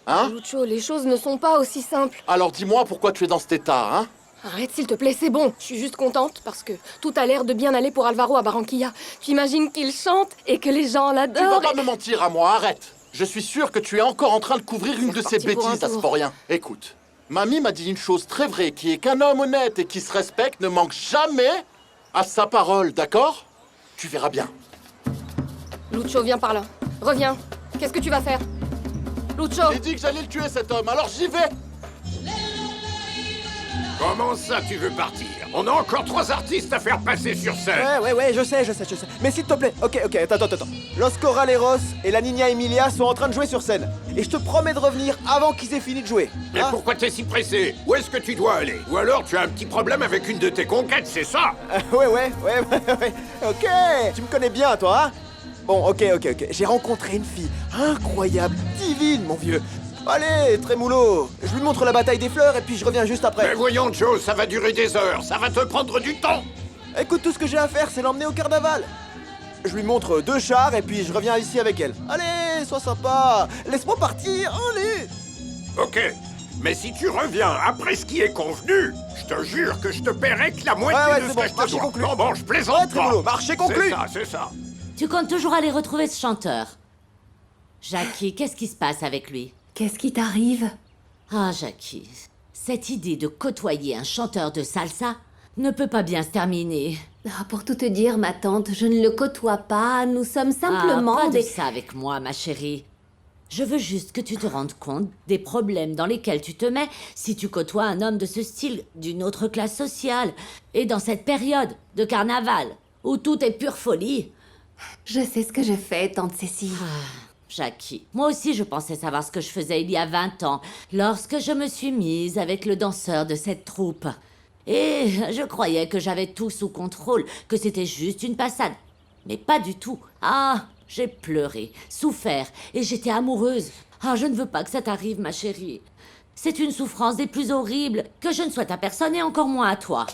Speaker 12: Hein?
Speaker 2: Lucho, les choses ne sont pas aussi simples.
Speaker 12: Alors dis-moi pourquoi tu es dans cet état, hein?
Speaker 2: Arrête s'il te plaît, c'est bon. Je suis juste contente parce que tout a l'air de bien aller pour Alvaro à Barranquilla. Tu imagines qu'il chante et que les gens
Speaker 12: Tu
Speaker 2: l'adorent.
Speaker 12: vas pas me mentir à moi, arrête. Je suis sûr que tu es encore en train de couvrir une de ces
Speaker 2: reparti pour un
Speaker 12: bêtises à ce
Speaker 2: tour.
Speaker 12: vaurien. Écoute, mamie m'a dit une chose très vraie, qui est qu'un homme honnête et qui se respecte ne manque jamais à sa parole, d'accord? Tu verras bien.
Speaker 2: Lucho, viens par là. Reviens. Qu'est-ce que tu vas faire? Lucho!
Speaker 12: J'ai dit que j'allais le tuer cet homme, alors j'y vais.
Speaker 11: Comment ça, tu veux partir? On a encore 3 artistes à faire passer sur scène.
Speaker 5: Ouais, je sais. Mais s'il te plaît, ok, attends. Los Corraleros et la Niña Emilia sont en train de jouer sur scène. Et je te promets de revenir avant qu'ils aient fini de jouer.
Speaker 11: Mais pourquoi t'es si pressé? Où est-ce que tu dois aller? Ou alors tu as un petit problème avec une de tes conquêtes, c'est ça?
Speaker 5: Ouais. Ok, tu me connais bien, toi, hein? Bon, ok. J'ai rencontré une fille incroyable, divine, mon vieux. Allez, Trémoulot, je lui montre la bataille des fleurs et puis je reviens juste après.
Speaker 11: Mais voyons, Joe, ça va durer des heures, ça va te prendre du temps.
Speaker 5: Écoute, tout ce que j'ai à faire, c'est l'emmener au carnaval. Je lui montre 2 chars et puis je reviens ici avec elle. Allez, sois sympa, laisse-moi partir, allez.
Speaker 11: Ok, mais si tu reviens après ce qui est convenu, je te jure que je te paierai que la moitié de
Speaker 5: c'est
Speaker 11: ce
Speaker 5: bon,
Speaker 11: que je te
Speaker 5: marché
Speaker 11: dois.
Speaker 5: conclu.
Speaker 11: Bon, je plaisante
Speaker 5: Ouais,
Speaker 11: pas.
Speaker 5: Trémoulot, marché conclu.
Speaker 11: C'est ça.
Speaker 1: Tu comptes toujours aller retrouver ce chanteur? Jackie, qu'est-ce qui se passe avec lui?
Speaker 6: Qu'est-ce qui t'arrive?
Speaker 1: Ah, Jackie, cette idée de côtoyer un chanteur de salsa ne peut pas bien se terminer.
Speaker 6: Ah, pour tout te dire, ma tante, je ne le côtoie pas. Nous sommes simplement
Speaker 1: pas
Speaker 6: des...
Speaker 1: de ça avec moi, ma chérie. Je veux juste que tu te rendes compte des problèmes dans lesquels tu te mets si tu côtoies un homme de ce style, d'une autre classe sociale, et dans cette période de carnaval, où tout est pure folie.
Speaker 6: Je sais ce que je fais, tante Cécile.
Speaker 1: Jackie, moi aussi je pensais savoir ce que je faisais il y a 20 ans, lorsque je me suis mise avec le danseur de cette troupe. Et je croyais que j'avais tout sous contrôle, que c'était juste une passade. Mais pas du tout. Ah, J'ai pleuré, souffert, et j'étais amoureuse. Ah, je ne veux pas que ça t'arrive, ma chérie. C'est une souffrance des plus horribles que je ne souhaite à personne et encore moins à toi.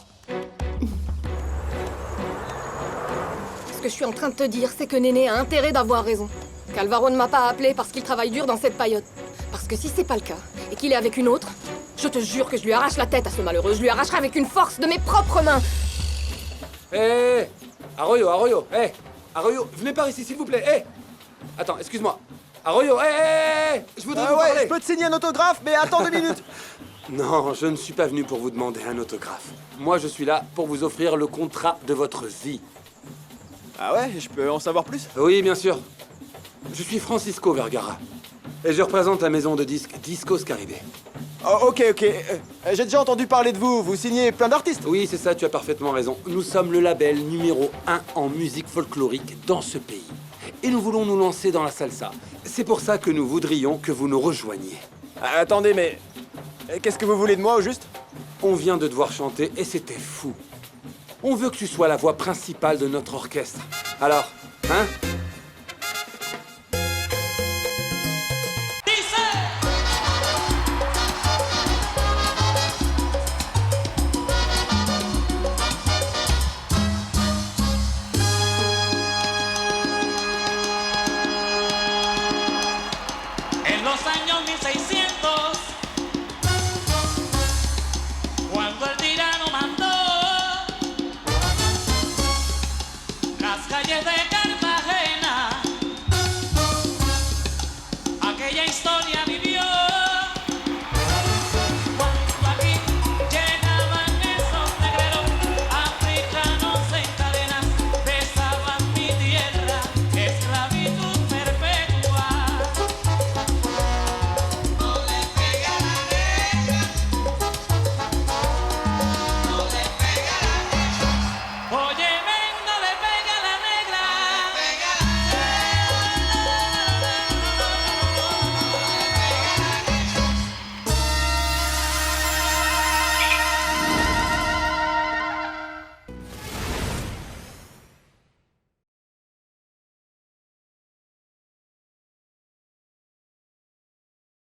Speaker 2: Ce que je suis en train de te dire, c'est que Néné a intérêt d'avoir raison. Qu'Alvaro ne m'a pas appelé parce qu'il travaille dur dans cette période. Parce que si c'est pas le cas, et qu'il est avec une autre, je te jure que je lui arrache la tête à ce malheureux. Je lui arracherai avec une force de mes propres mains.
Speaker 9: Hé Arroyo, hé Arroyo, venez par ici, s'il vous plaît, hé Attends, excuse-moi. Arroyo, hé Je voudrais vous parler.
Speaker 5: Je peux te signer un autographe, mais attends 2 minutes.
Speaker 9: Non, je ne suis pas venu pour vous demander un autographe. Moi, je suis là pour vous offrir le contrat de votre vie.
Speaker 5: Ah ouais, je peux en savoir plus?
Speaker 9: Oui, bien sûr. Je suis Francisco Vergara. Et je représente la maison de disques Discos Caribe.
Speaker 5: Oh, ok. J'ai déjà entendu parler de vous. Vous signez plein d'artistes.
Speaker 9: Oui, c'est ça, tu as parfaitement raison. Nous sommes le label numéro 1 en musique folklorique dans ce pays. Et nous voulons nous lancer dans la salsa. C'est pour ça que nous voudrions que vous nous rejoigniez.
Speaker 5: Attendez, mais... qu'est-ce que vous voulez de moi, au juste?
Speaker 9: On vient de devoir chanter et c'était fou. On veut que tu sois la voix principale de notre orchestre. Alors, hein?